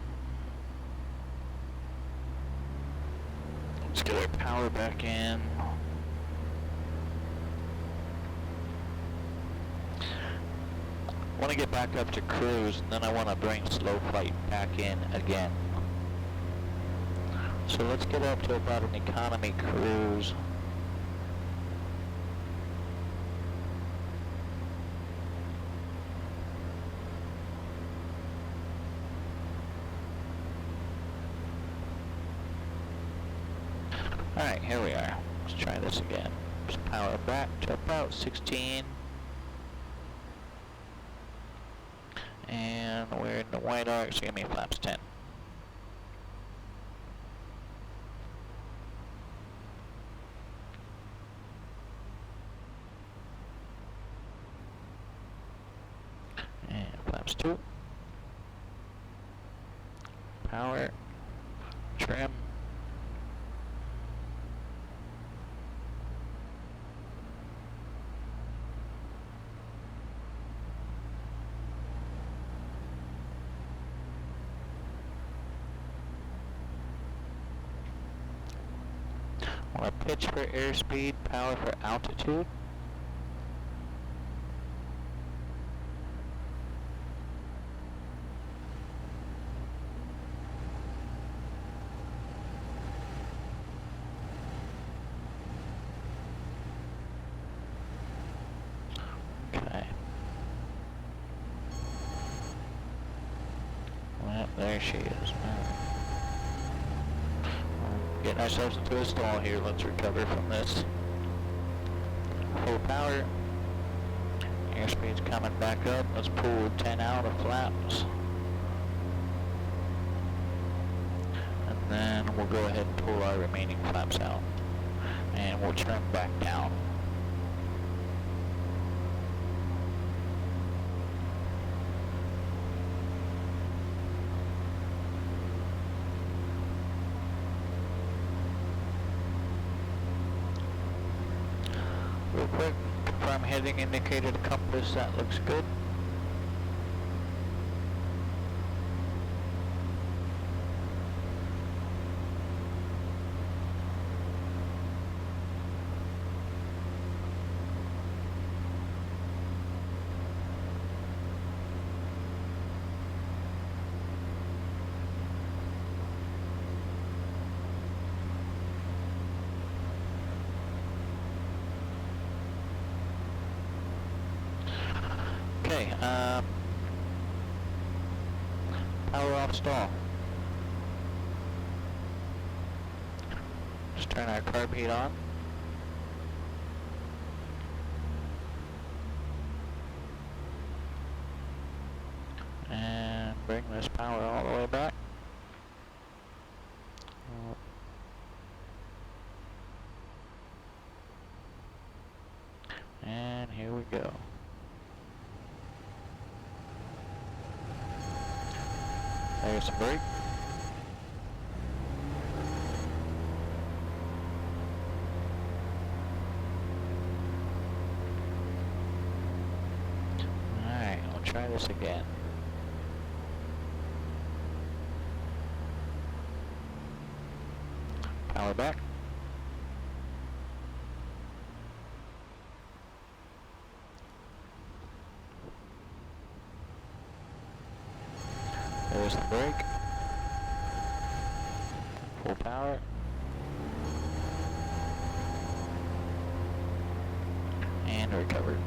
S2: let's get our power back in. I want to get back up to cruise, and then I want to bring slow flight back in again. So let's get up to about an economy cruise. Alright, here we are. Let's try this again. Just power back to about 16. And we're in the white arc, so give me flaps 10. And flaps 2. Power. Trim. Want to pitch for airspeed, power for altitude. Okay. Well, there she is. Getting ourselves into a stall here. Let's recover from this. Full power. Airspeed's coming back up. Let's pull 10 out of flaps. And then we'll go ahead and pull our remaining flaps out. And we'll trim back down. Real quick, confirm heading indicator to compass, that looks good. Okay, power off stall. Just turn our carb heat on. And bring this power all the way back. And here we go. There's some brake. Alright, I'll try this again. Power back. There's the brake. Full power. And recovered.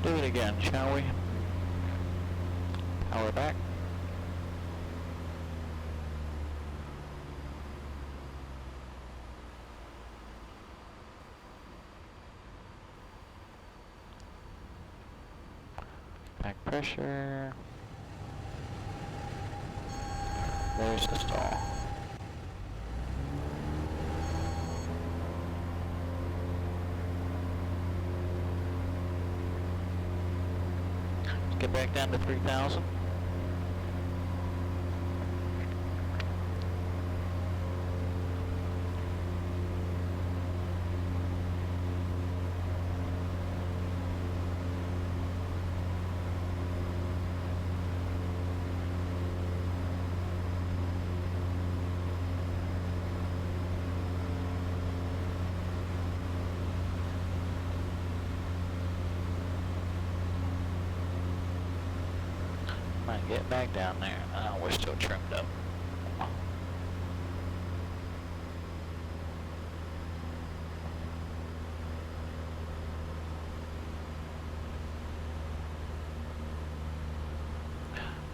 S2: Do it again, shall we? Power back. Back pressure. There's the stall. Get back down to 3,000. Might get back down there. Oh, we're still trimmed up.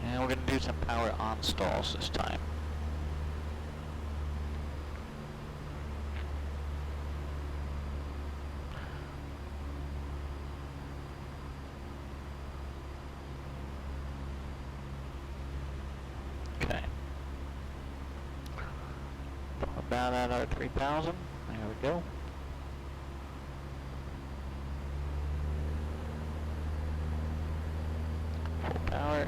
S2: And we're going to do some power on stalls this time. Okay. About at our 3,000. There we go. Full power.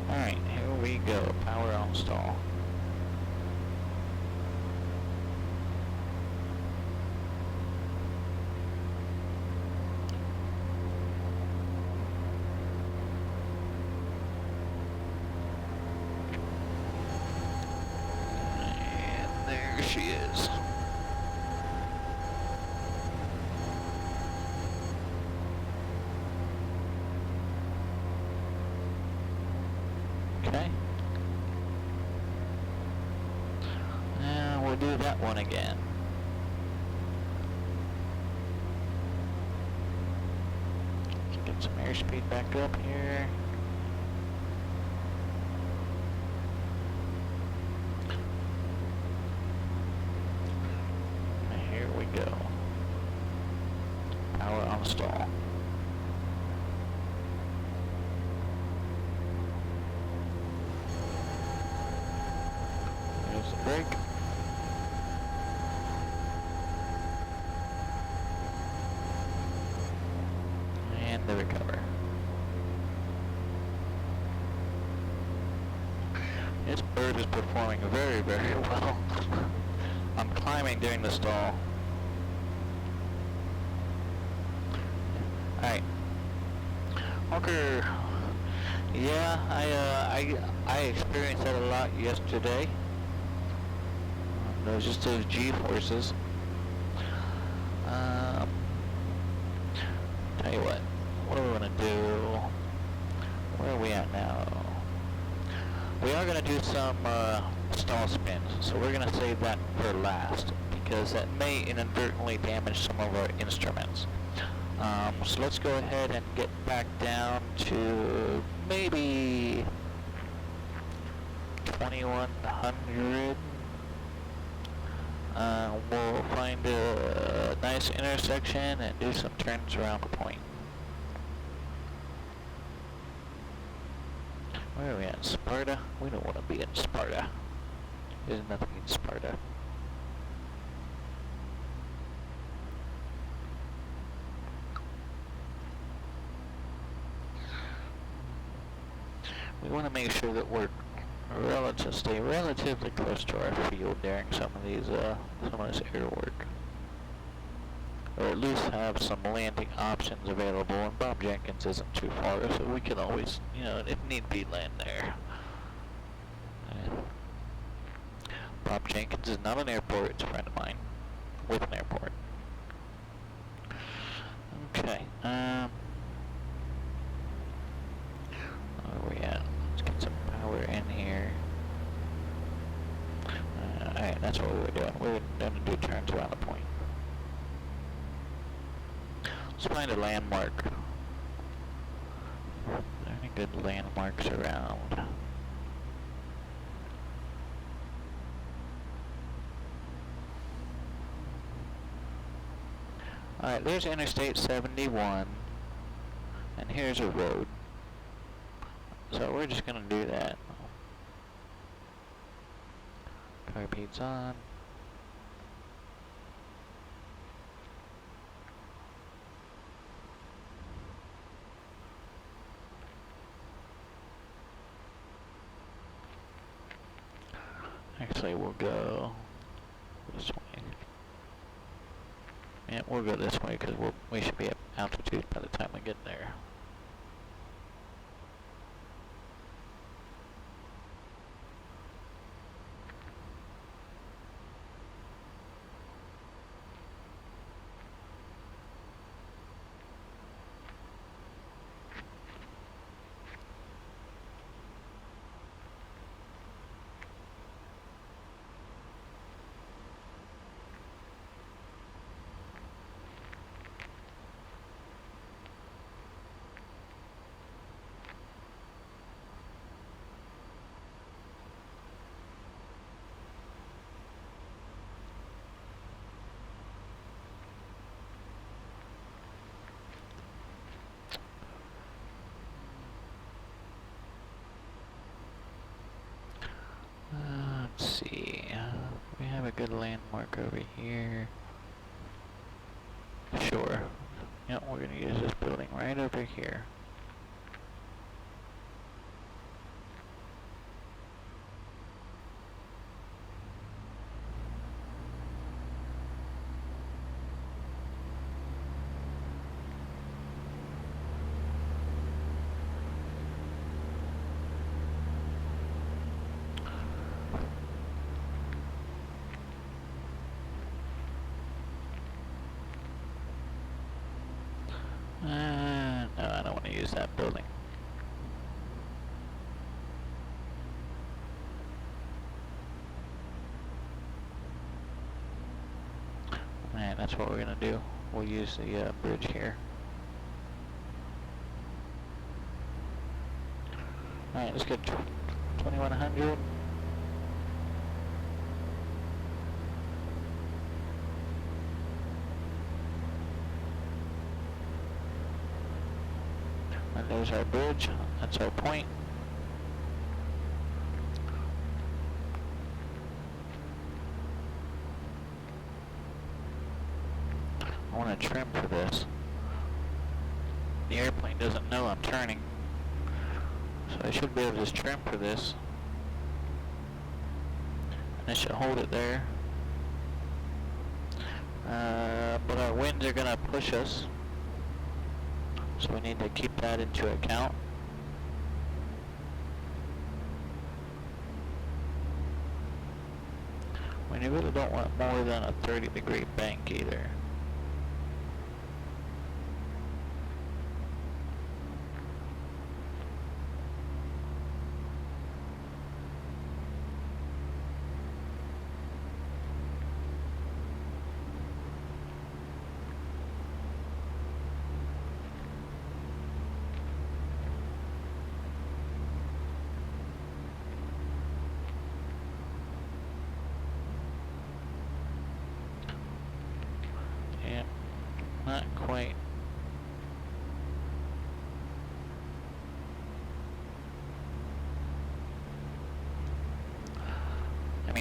S2: Alright, here we go. Power on stall. And there she is. Okay. And we'll do that one again. Let's get some airspeed back up here. And here we go. Power on stall. There's the brake. And the recover. This bird is performing very, very well. I'm climbing during the stall. Alright. Walker. Yeah, I experienced that a lot yesterday. Those just those G-forces. Tell you what are we gonna do? Where are we at now? We are gonna do some stall spins, so we're gonna save that for last because that may inadvertently damage some of our instruments. So let's go ahead and get back down to maybe 2100. we'll find a nice intersection and do some turns around the point. Where are we at? Sparta? We don't want to be in Sparta. There's nothing in Sparta. We want to make sure that we're stay relatively close to our field during some of this air work, or at least have some landing options available. And Bob Jenkins isn't too far, so we can always, if need be, land there. And Bob Jenkins is not an airport; it's a friend of mine with an airport. Okay. Where are we at? Let's get some power in here. Alright, that's what we're doing. We're going to do turns around the point. Let's find a landmark. Are there any good landmarks around? Alright, there's Interstate 71. And here's a road. So we're just going to do that. Carpeet's on. Actually, we'll go this way. Yeah, we'll go this way because we should be at altitude by the time we get there. Let's see. We have a good landmark over here. Sure. Yep, we're gonna use this building right over here. No, I don't want to use that building. Alright, that's what we're gonna do. We'll use the bridge here. Alright, let's get 2100. And there's our bridge. That's our point. I want to trim for this. The airplane doesn't know I'm turning, so I should be able to just trim for this. And I should hold it there. But our winds are going to push us, so we need to keep that into account. We really don't want more than a 30-degree bank either.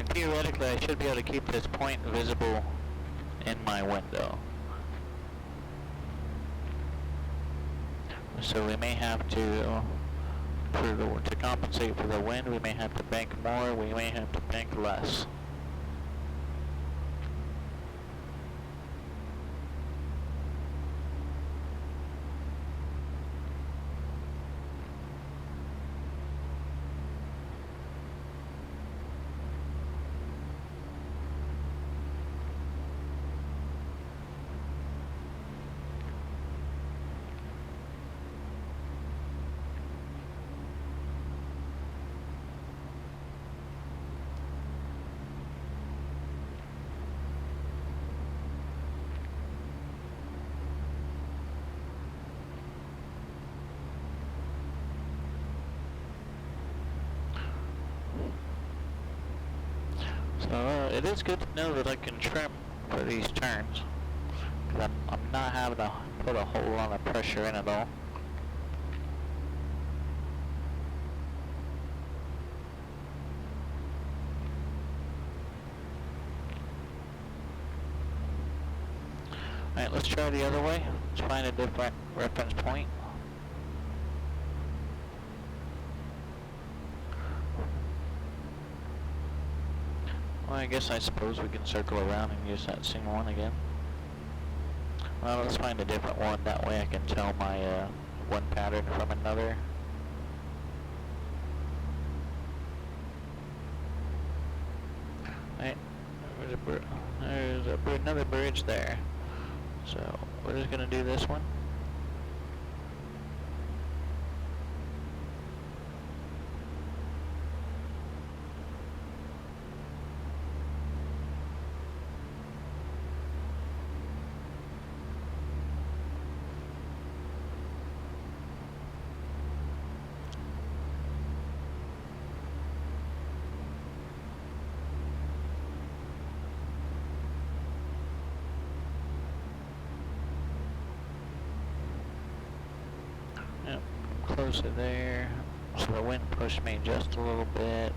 S2: mean, theoretically, I should be able to keep this point visible in my window. So we may have to, to compensate for the wind, we may have to bank more, we may have to bank less. So it is good to know that I can trim for these turns, because I'm not having to put a whole lot of pressure in at all. Alright, let's try the other way. Let's find a different reference point. Well, I guess I suppose we can circle around and use that same one again. Well, let's find a different one. That way I can tell my one pattern from another. Right, there's another bridge there. So we're just gonna do this one. Yep, closer there. So the wind pushed me just a little bit.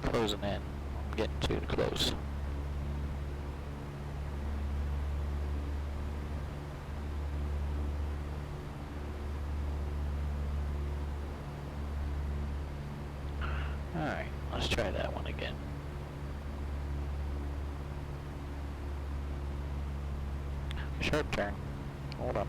S2: Closing in. I'm getting too close. Alright, let's try that one again. Sharp turn. Hold up.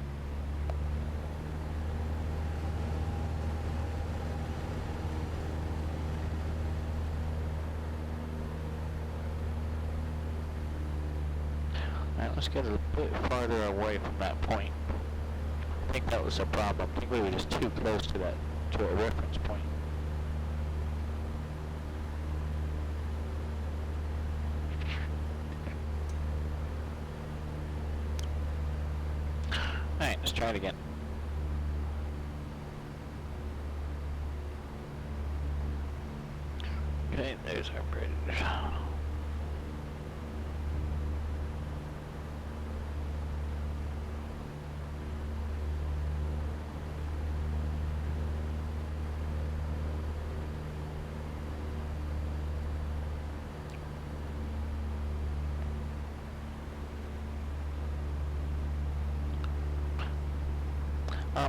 S2: Alright, let's get a bit farther away from that point. I think that was a problem. I think we were just too close to that, to a reference point. Alright, let's try it again. Okay, there's our bridge.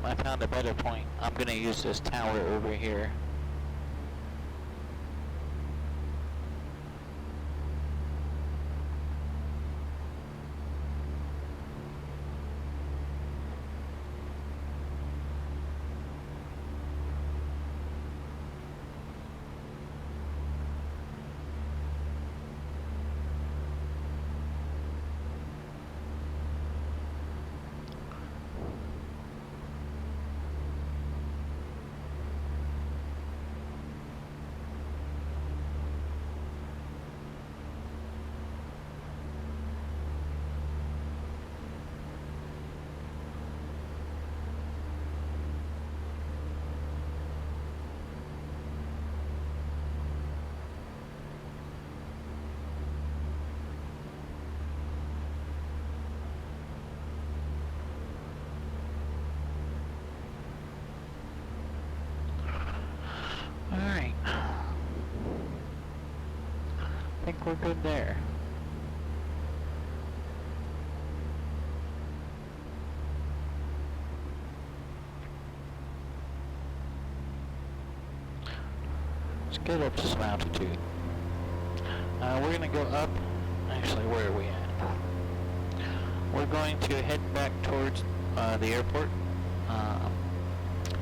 S2: I found a better point. I'm gonna use this tower over here. we're good there. Let's get up to some altitude. We're gonna go up. Actually, where are we at? We're going to head back towards the airport.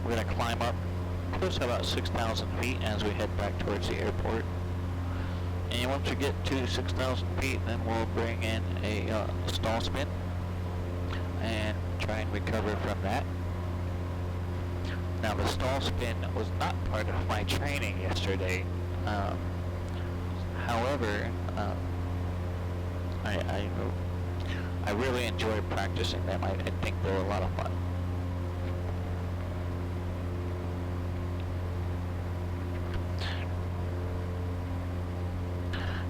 S2: We're gonna climb up close to about 6,000 feet as we head back towards the airport. And once we get to 6,000 feet, then we'll bring in a stall spin and try and recover from that. Now, the stall spin was not part of my training yesterday. However, I really enjoyed practicing them. I think they're a lot of fun.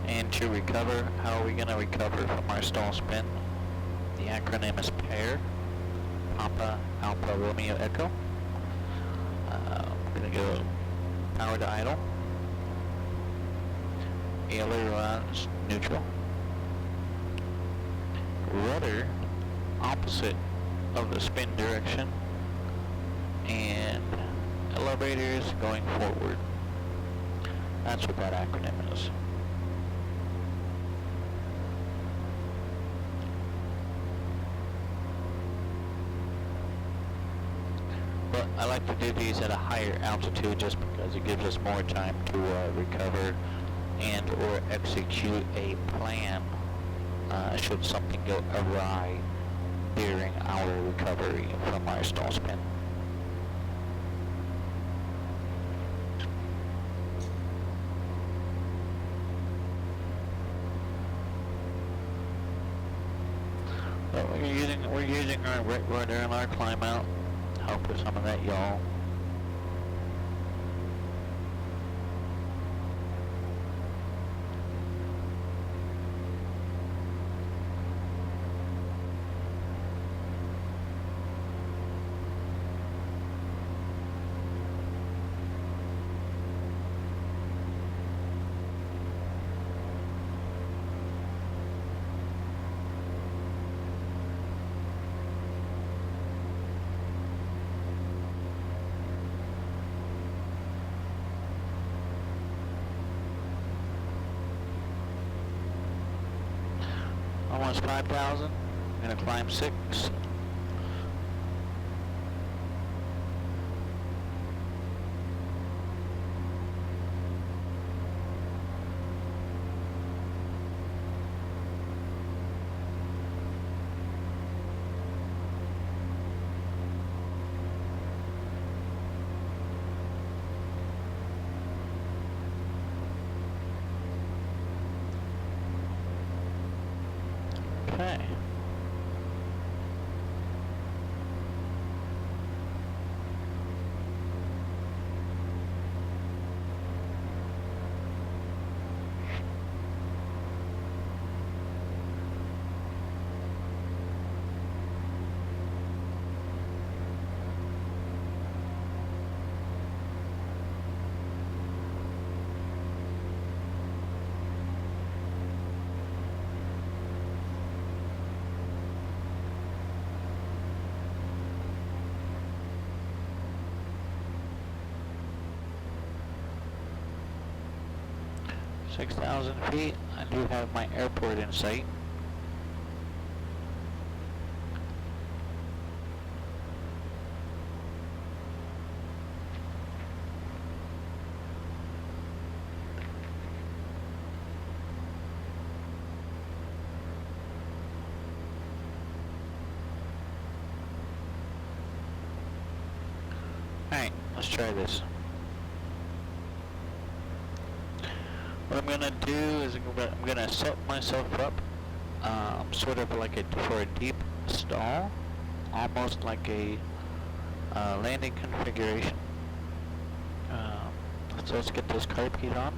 S2: And to recover, how are we going to recover from our stall spin? The acronym is PAIR, Papa Alpha Romeo Echo. I'm going to go power to idle, ailerons neutral, rudder opposite of the spin direction, and elevators going forward. That's what that acronym is. But I like to do these at a higher altitude just because it gives us more time to recover and or execute a plan should something go awry during our recovery from our stall spin. But we're using our wet rudder and our climb out. Help with some of that yaw. Almost 5,000. I'm gonna climb 6. Okay. Six 6,000 feet. I do have my airport in sight. Alright, let's try this. What I'm gonna do is I'm gonna set myself up sort of like for a deep stall, almost like a landing configuration. So let's get this carb heat on.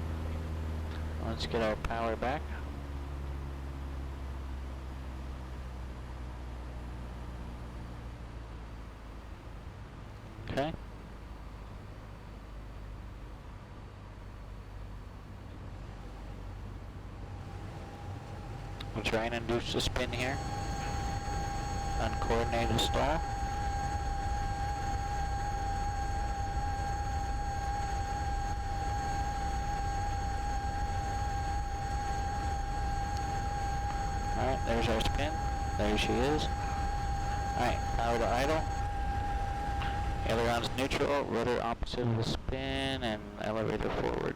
S2: Let's get our power back. Okay. try and induce a spin here. Uncoordinated stall. Alright, there's our spin. There she is. Alright, power to idle. Ailerons neutral, rudder opposite of the spin, and elevator forward.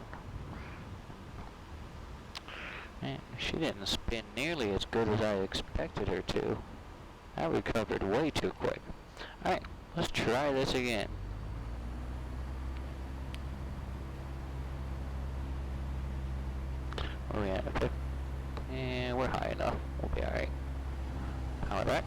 S2: Man, she didn't spin nearly as good as I expected her to. I recovered way too quick. Alright, let's try this again. Where are we at? And we're high enough. We'll be alright. Power back.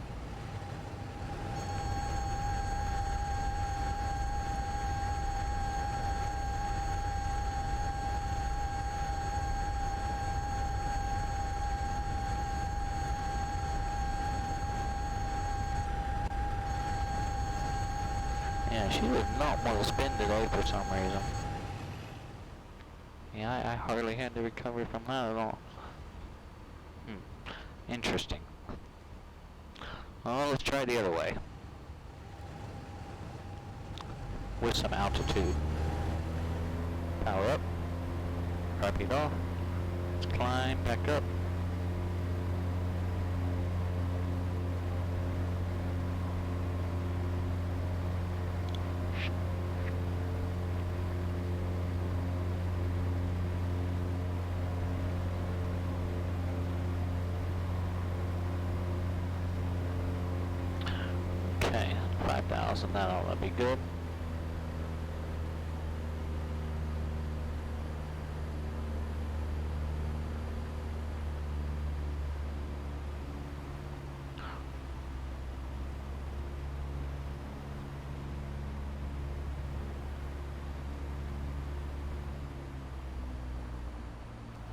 S2: Yeah, she did not want to spin today for some reason. Yeah, I hardly had to recover from that at all. Interesting. Well, let's try the other way. With some altitude. Power up. Drop it off. Let's climb back up. Okay, 5,000, that'll be good.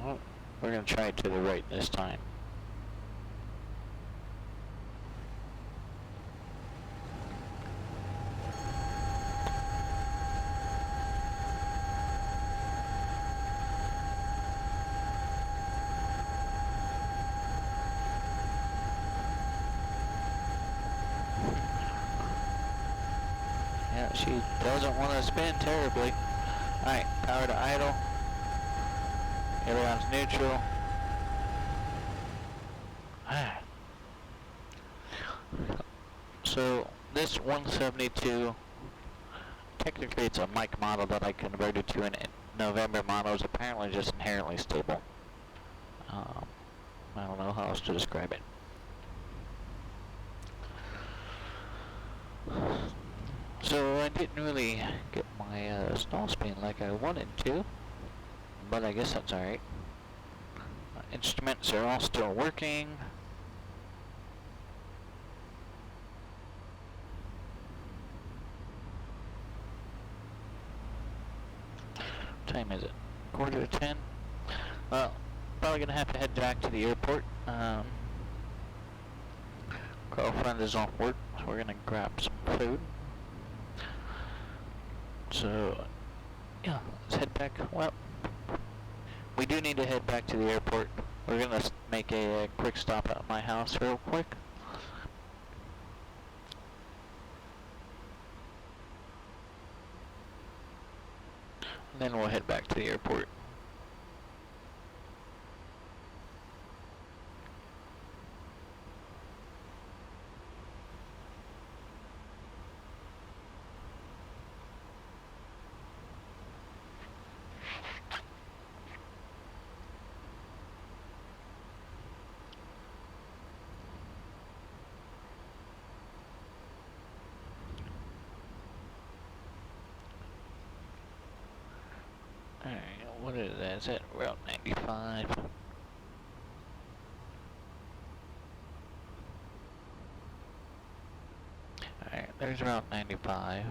S2: Well, we're going to try it to the right this time. Yeah, she doesn't want to spin terribly. Alright, power to idle. Ailerons neutral. So, this 172, technically it's a Mike model that I converted to an November model. Is apparently just inherently stable. I don't know how else to describe it. So I didn't really get my stall spin like I wanted to, but I guess that's alright. Instruments are all still working. What time is it? 9:45? Well, probably gonna have to head back to the airport. Girlfriend is off work, so we're gonna grab some food. So, yeah, let's head back. Well, we do need to head back to the airport. We're gonna make a quick stop at my house real quick. And then we'll head back to the airport. Alright, what is that? Is that Route 95? Alright, there's Route 95.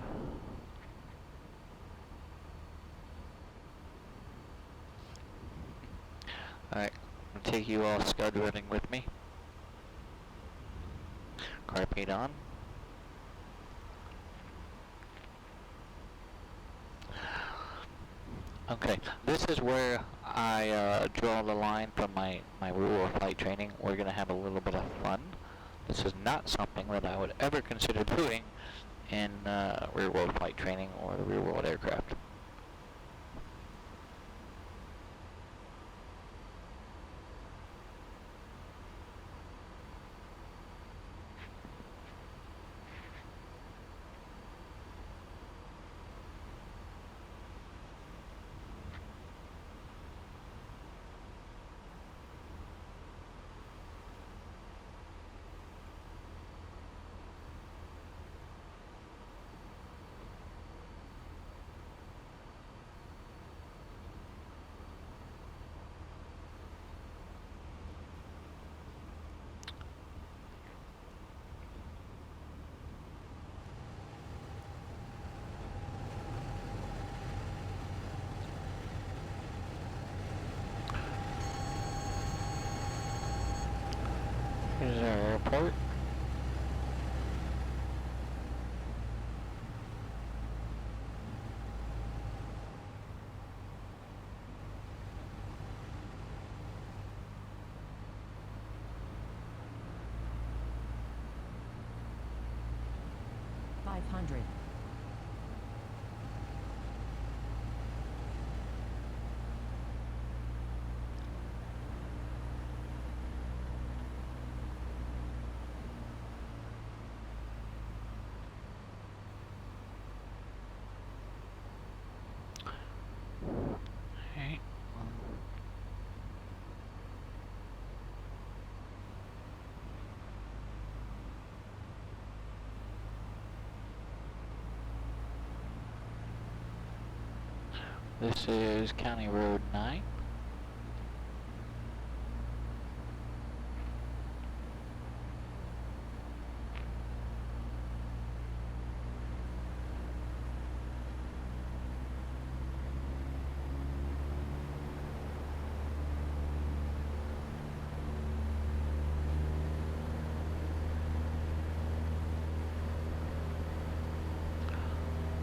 S2: Alright, I'm gonna take you all scud running with me. Carpet on. Okay, this is where I draw the line from my real-world flight training. We're going to have a little bit of fun. This is not something that I would ever consider doing in real-world flight training or the real-world aircraft. Here's our airport.
S4: $500.
S2: Okay. This is County Road 9.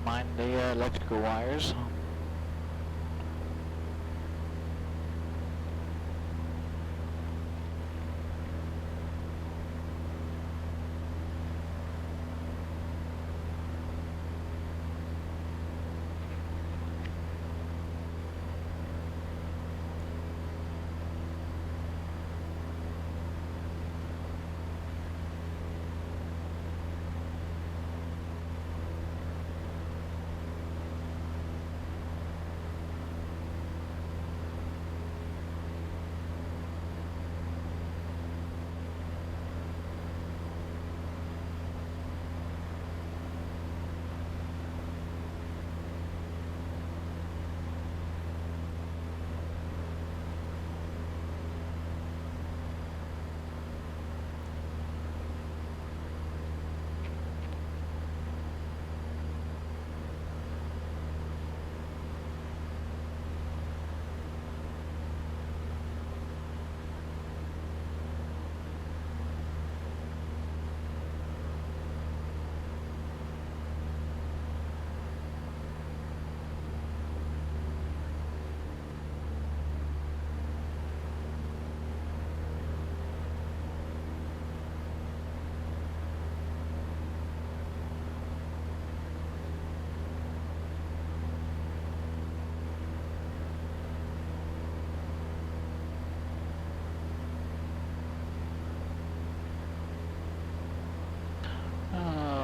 S2: Mind the electrical wires.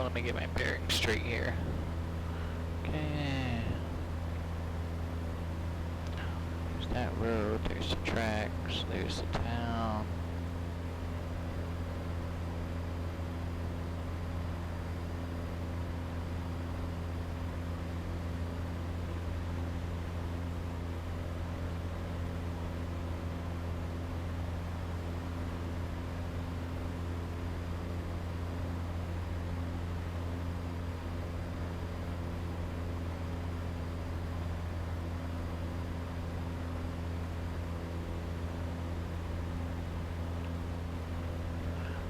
S2: Let me get my bearings straight here. Okay. There's that road, there's the tracks, there's the town.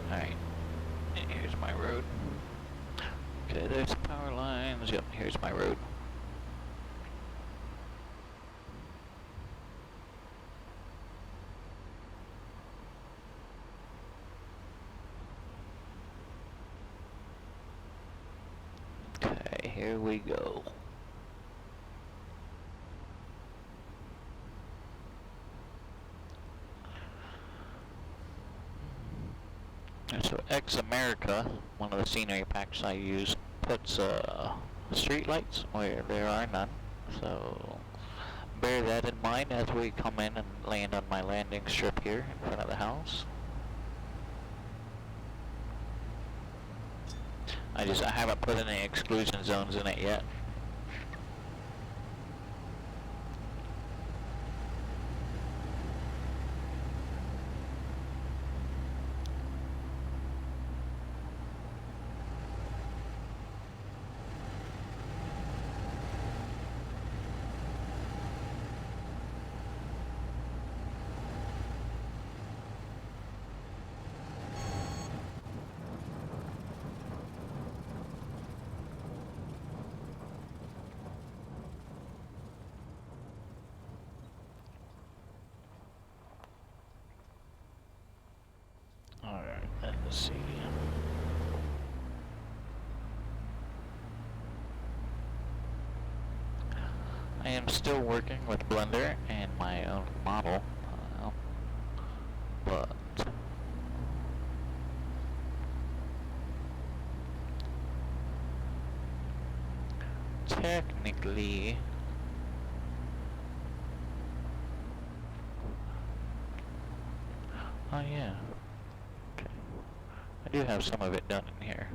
S2: Alright, and here's my road. Okay, there's the power lines. Yep, here's my road. Okay, here we go. And so X America, one of the scenery packs I use, puts street lights where there are none. So bear that in mind as we come in and land on my landing strip here in front of the house. I haven't put any exclusion zones in it yet. Alright, let's see. I am still working with Blender and my own model, but technically oh yeah. Okay. I do have some of it done in here.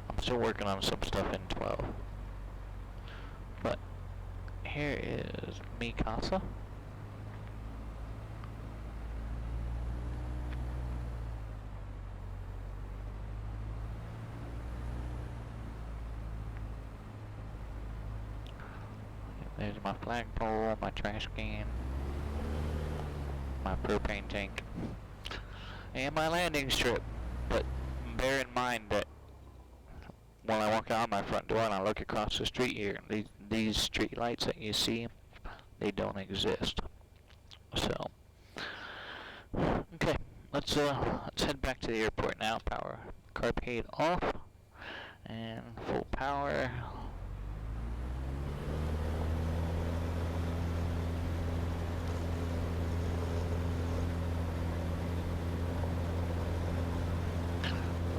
S2: I'm still working on some stuff in 12. But here is Mi Casa. There's my flagpole, my trash can, my propane tank, and my landing strip. But bear in mind that when I walk out my front door and I look across the street here, these street lights that you see, they don't exist. So, okay, let's head back to the airport now. Power carpade off and full power.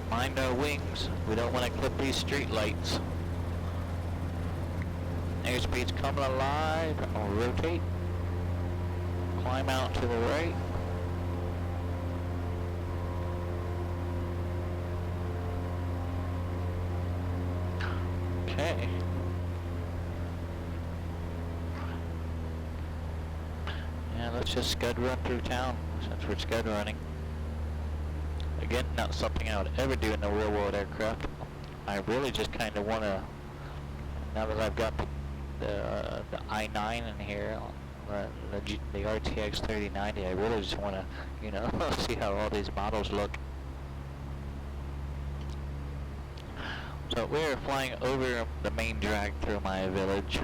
S2: Mind our wings. We don't want to clip these street lights. Airspeed's coming alive. I'll rotate. Climb out to the right. Okay. Yeah, let's just scud run through town since we're scud running. Again, not something I would ever do in a real world aircraft. I really just kind of want to, now that I've got the I-9 in here, the RTX 3090, I really just want to, you know, see how all these models look. So we're flying over the main drag through my village.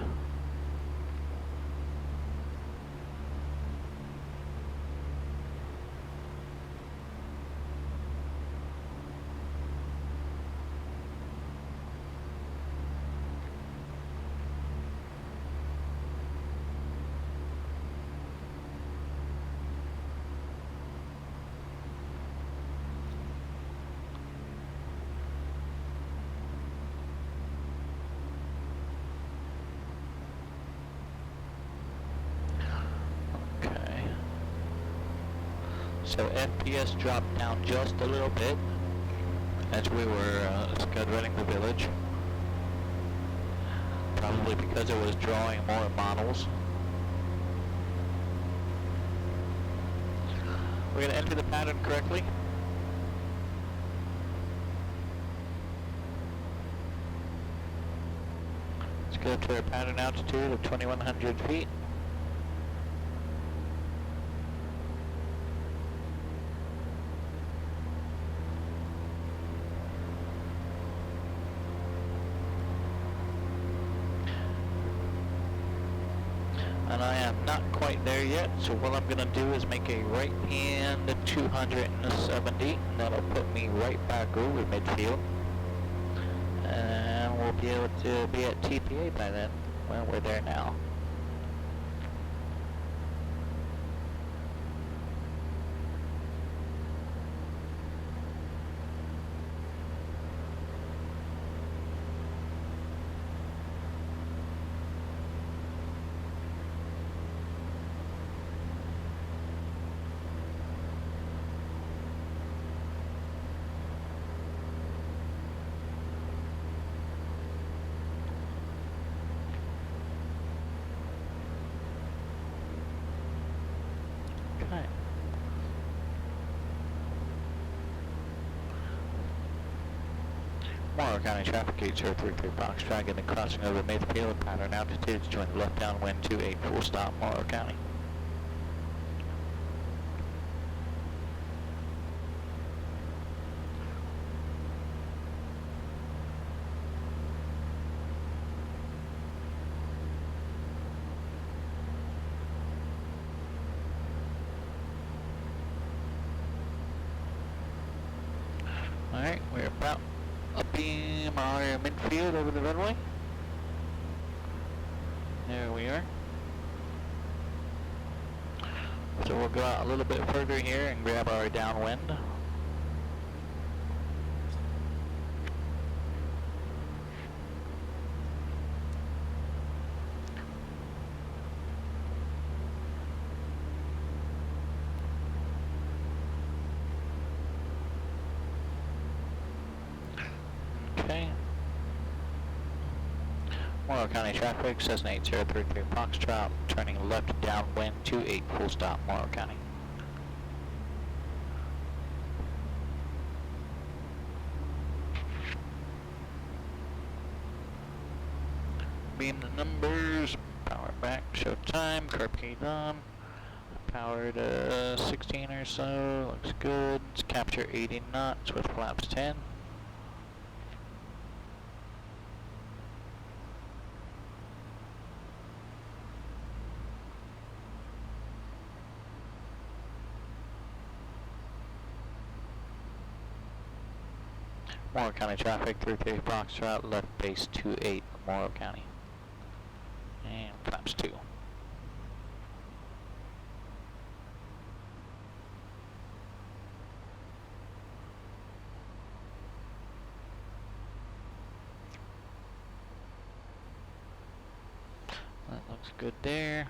S2: So FPS dropped down just a little bit as we were scud running the village. Probably because it was drawing more models. We're going to enter the pattern correctly. Let's go to our pattern altitude of 2100 feet. And I am not quite there yet, so what I'm going to do is make a right hand 270, and that'll put me right back over midfield. And we'll be able to be at TPA by then. Well, we're there now. Okay. Morrow County traffic gate 033 Foxtrot getting crossing over Mayfield, pattern altitudes, join the left downwind 28 full stop Morrow County. Alright, we're about up in our midfield over the runway. There we are. So we'll go out a little bit further here and grab our downwind. Okay. Morrow County traffic, Cessna 8033 Foxtrot, turning left downwind 28 full stop Morrow County. Beam the numbers, power back, show time, carpet on, power to 16 or so, looks good. Let's capture 80 knots with flaps 10. Morrow County traffic, 33 Foxtrot, left base 28, Morrow County. And flaps 2. That looks good there.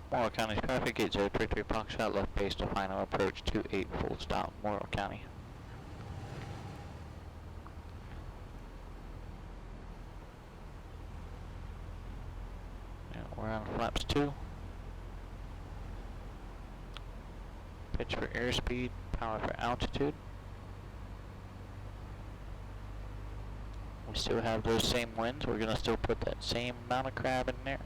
S2: Morrow County traffic, gate 033 Foxtrot, left base to final approach 28 full stop, Morrow County. Yeah, we're on flaps 2. Pitch for airspeed, power for altitude. We still have those same winds. We're gonna still put that same amount of crab in there.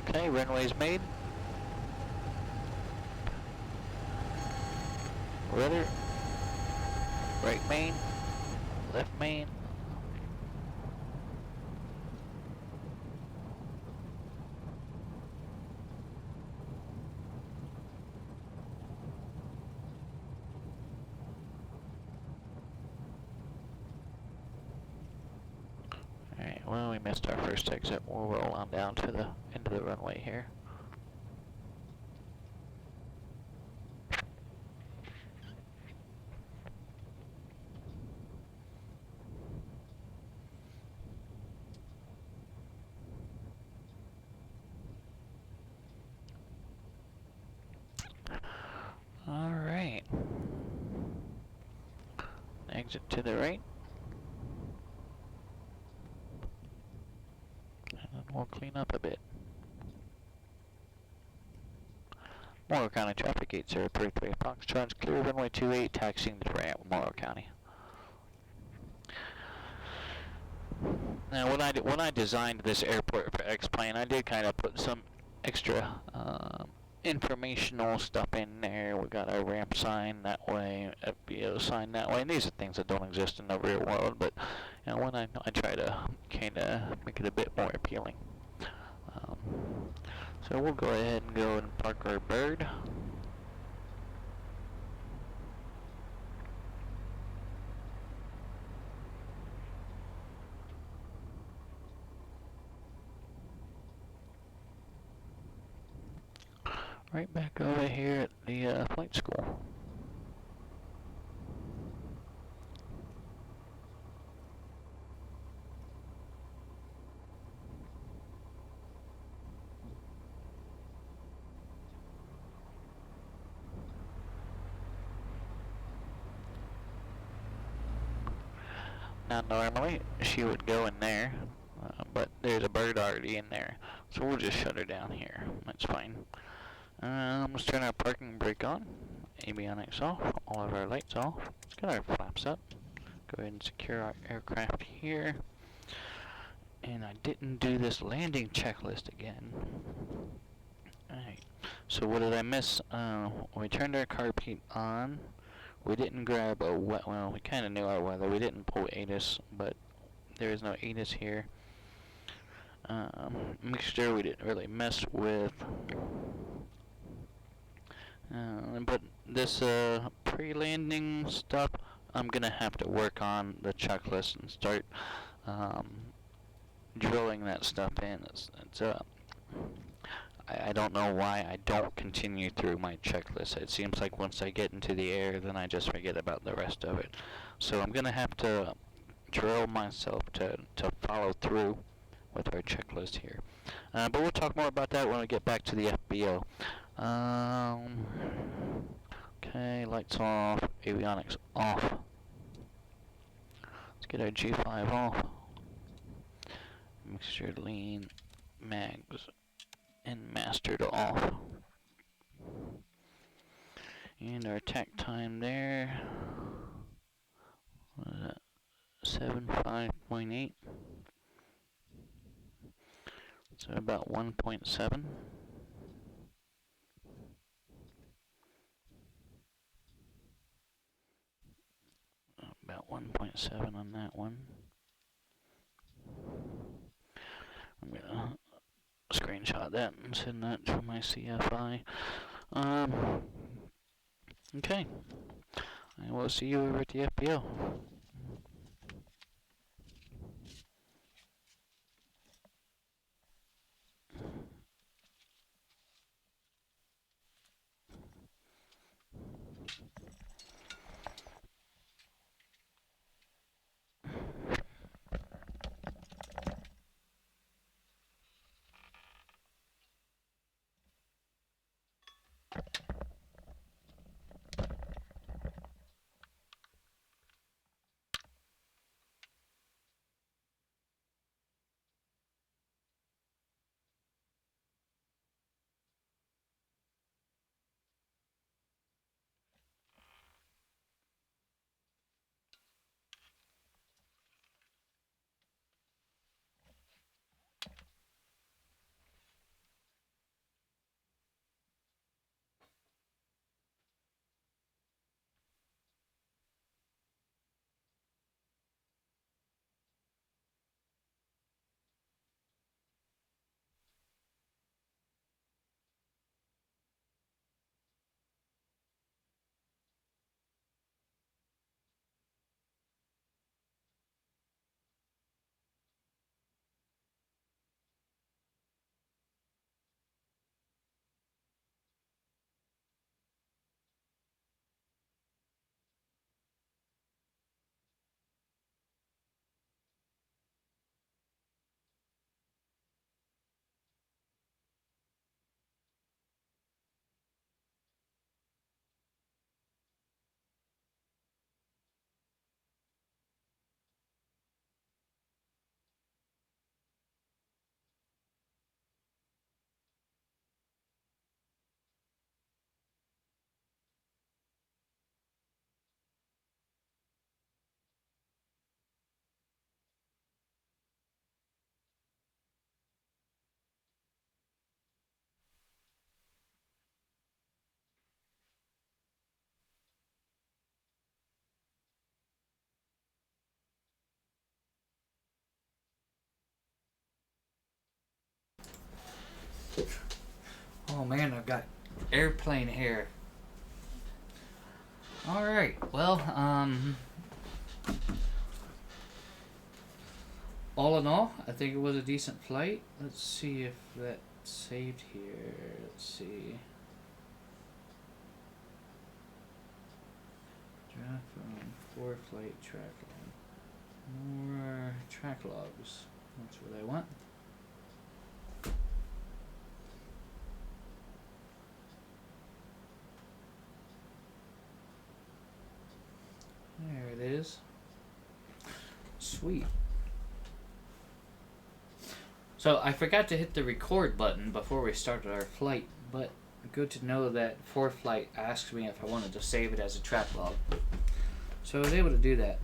S2: Okay, runway's made. Rudder, right main, left main. Alright, well, we missed our first exit. We'll roll on down to the end of the runway here. Alright. Exit to the right. And we'll clean up a bit. Morrow County traffic, 8033 Foxtrot, clear runway 28, taxiing to ramp, Morrow County. Now, when I designed this airport for X-Plane, I did kind of put some extra informational stuff in there. We got our ramp sign that way, FBO sign that way, and these are things that don't exist in the real world, but you know, when I try to kind of make it a bit more appealing. Um, so we'll go ahead and go and park our bird. Right back over here at the flight school. Now normally she would go in there, but there's a bird already in there, so we'll just shut her down here. That's fine. Let's turn our parking brake on, avionics off, all of our lights off. Let's get our flaps up. Go ahead and secure our aircraft here. And I didn't do this landing checklist again. Alright, so what did I miss? We turned our carpet on. We didn't grab a well, we kind of knew our weather. We didn't pull ATIS, but there is no ATIS here. Mixture we didn't really mess with. But this pre-landing stuff, I'm gonna have to work on the checklist and start drilling that stuff in. I don't know why I don't continue through my checklist. It seems like once I get into the air, then I just forget about the rest of it. So I'm gonna have to drill myself to follow through with our checklist here. But we'll talk more about that when we get back to the FBO. Okay, lights off, avionics off. Let's get our G5 off. Mixture lean, mags, and mastered off. And our attack time there, what is that? 75.8. So about 1.7. About 1.7 on that one. I'm gonna screenshot that and send that to my CFI. Okay. I will see you over at the FBO.
S1: Oh man, I've got airplane hair. Alright, well, all in all, I think it was a decent flight. Let's see if that saved here. Let's see. Draft from 4 flight track log. More track logs. That's what I want. There it is. Sweet. So I forgot to hit the record button before we started our flight, but good to know that ForeFlight asked me if I wanted to save it as a track log. So I was able to do that.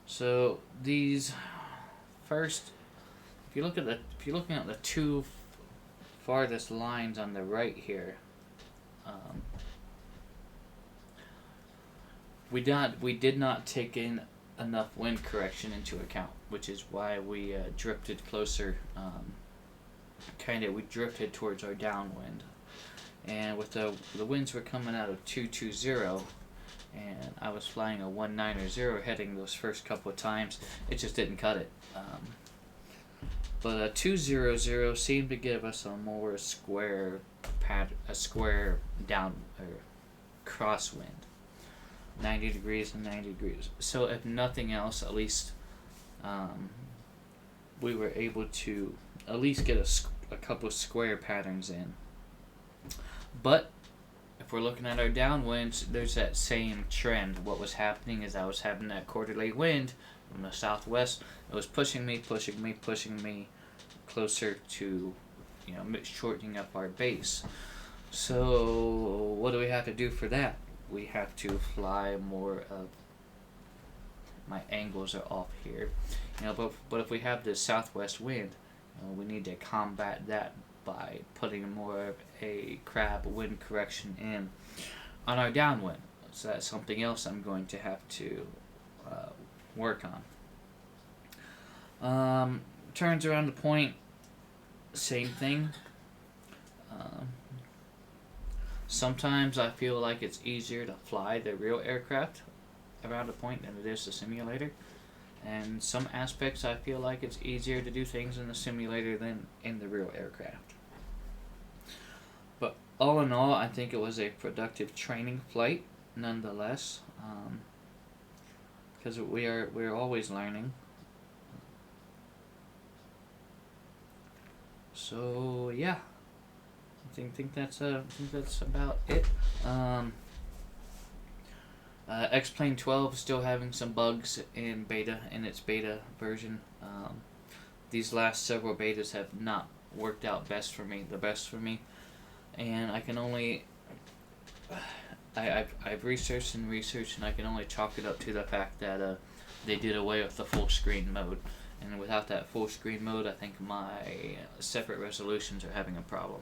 S1: So these first, if you're looking at the two farthest lines on the right here, we did not take in enough wind correction into account, which is why we drifted closer. We drifted towards our downwind, and with the winds were coming out of 220, and I was flying a 190 heading those first couple of times. It just didn't cut it. But a 200 seemed to give us a more square down or crosswind, 90 degrees and 90 degrees. So if nothing else, at least we were able to at least get a couple of square patterns in. But if we're looking at our downwinds, there's that same trend. What was happening is I was having that quarterly wind from the southwest. It was pushing me closer to, shortening up our base. So what do we have to do for that? We have to fly more of, my angles are off here, but if we have this southwest wind, we need to combat that by putting more of a crab wind correction in on our downwind. So that's something else I'm going to have to work on. Turns around the point, same thing. Sometimes I feel like it's easier to fly the real aircraft around a point than it is the simulator. And some aspects I feel like it's easier to do things in the simulator than in the real aircraft. But all in all, I think it was a productive training flight nonetheless. Because we're always learning. So yeah, I think that's about it. X-Plane 12 is still having some bugs in its beta version. These last several betas have not worked out the best for me, and I can only I've researched and I can only chalk it up to the fact that they did away with the full screen mode. And without that full screen mode, I think my separate resolutions are having a problem.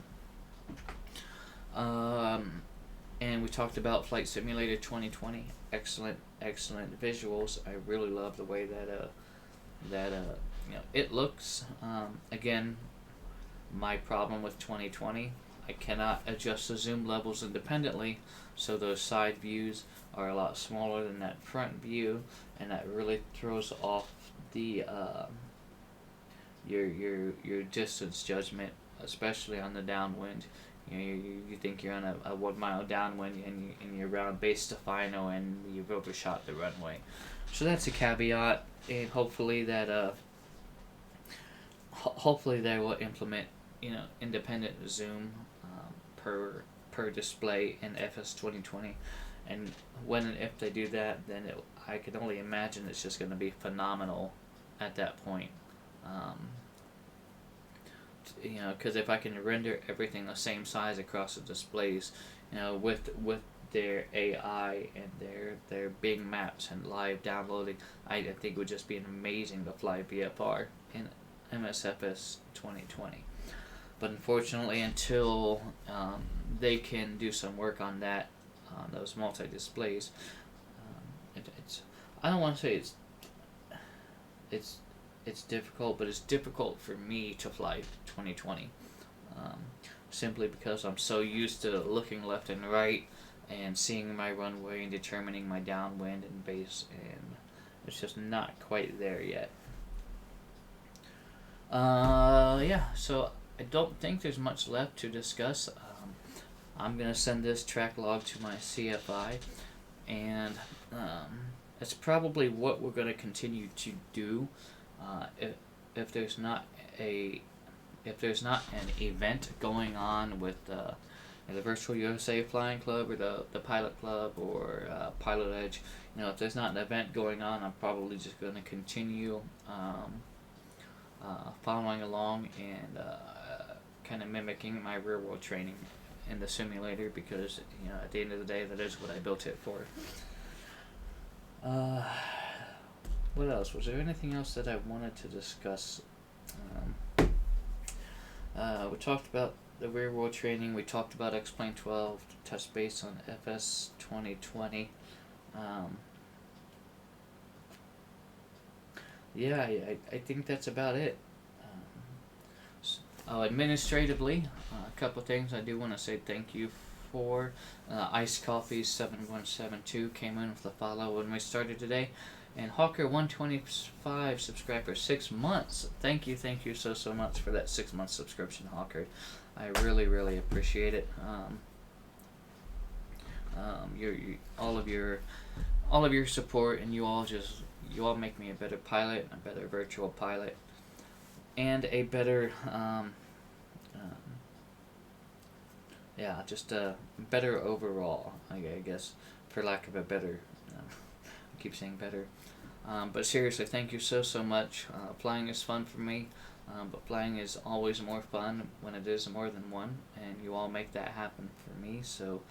S1: And we talked about Flight Simulator 2020. Excellent visuals. I really love the way that it looks. Again, my problem with 2020, I cannot adjust the zoom levels independently, so those side views are a lot smaller than that front view, and that really throws off the your distance judgment, especially on the downwind. You think you're on a 1 mile downwind and you're around base to final and you've overshot the runway. So that's a caveat, and hopefully they will implement independent zoom per display in FS 2020. And when and if they do that, then I can only imagine it's just going to be phenomenal at that point. Because if I can render everything the same size across the displays, with their AI and their big maps and live downloading, I think it would just be amazing to fly VFR in MSFS 2020. But unfortunately, until they can do some work on that, those multi-displays, I don't want to say it's difficult, but it's difficult for me to fly 2020, simply because I'm so used to looking left and right and seeing my runway and determining my downwind and base, and it's just not quite there yet. Yeah, so I don't think there's much left to discuss. I'm gonna send this track log to my CFI, and it's probably what we're gonna continue to do. If there's not an event going on with the Virtual USA Flying Club or the Pilot Club or Pilot Edge, if there's not an event going on, I'm probably just going to continue following along and kind of mimicking my real world training in the simulator, because at the end of the day, that is what I built it for. What else? Was there anything else that I wanted to discuss? We talked about the rear world training. We talked about X-Plane 12, touch base on FS 2020. Yeah, I think that's about it. Administratively, a couple of things I do want to say thank you for. Iced Coffee 7172 came in with a follow when we started today. And Hawker 125 subscribed for 6 months. Thank you so much for that 6-month subscription, Hawker. I really appreciate it. All of your support, and you all make me a better pilot, a better virtual pilot, and a better just better overall. I guess, for lack of a better. I keep saying better. But seriously, thank you so much. Flying is fun for me, but flying is always more fun when it is more than one, and you all make that happen for me. So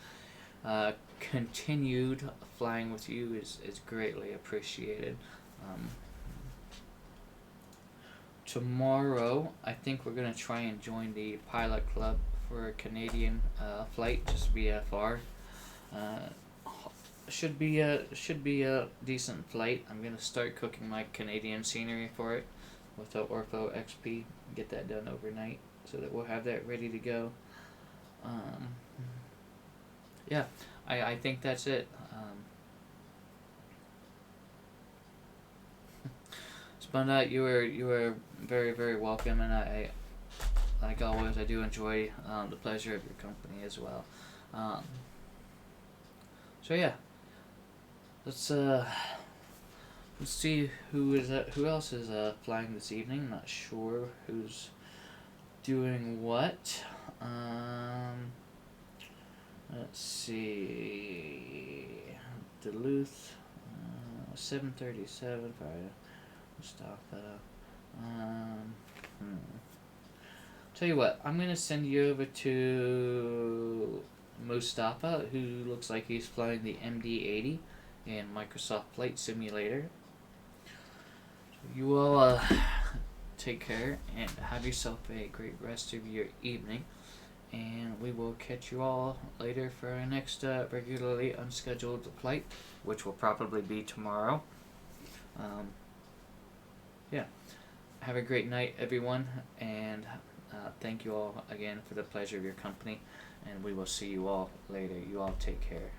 S1: continued flying with you is greatly appreciated. Tomorrow, I think we're going to try and join the Pilot Club for a Canadian flight, just VFR. Should be a decent flight. I'm gonna start cooking my Canadian scenery for it with the Ortho XP. Get that done overnight so that we'll have that ready to go. Yeah, I think that's it. Spun you were very welcome, and I like always I do enjoy the pleasure of your company as well. So yeah. Let's see who else is flying this evening. Not sure who's doing what. Let's see. Duluth, 737 for Mustafa. Tell you what, I'm gonna send you over to Mustafa, who looks like he's flying the MD-80 in Microsoft Flight Simulator. You all take care and have yourself a great rest of your evening, and we will catch you all later for our next regularly unscheduled flight, which will probably be tomorrow. Yeah, have a great night, everyone, and thank you all again for the pleasure of your company, and we will see you all later. You all take care.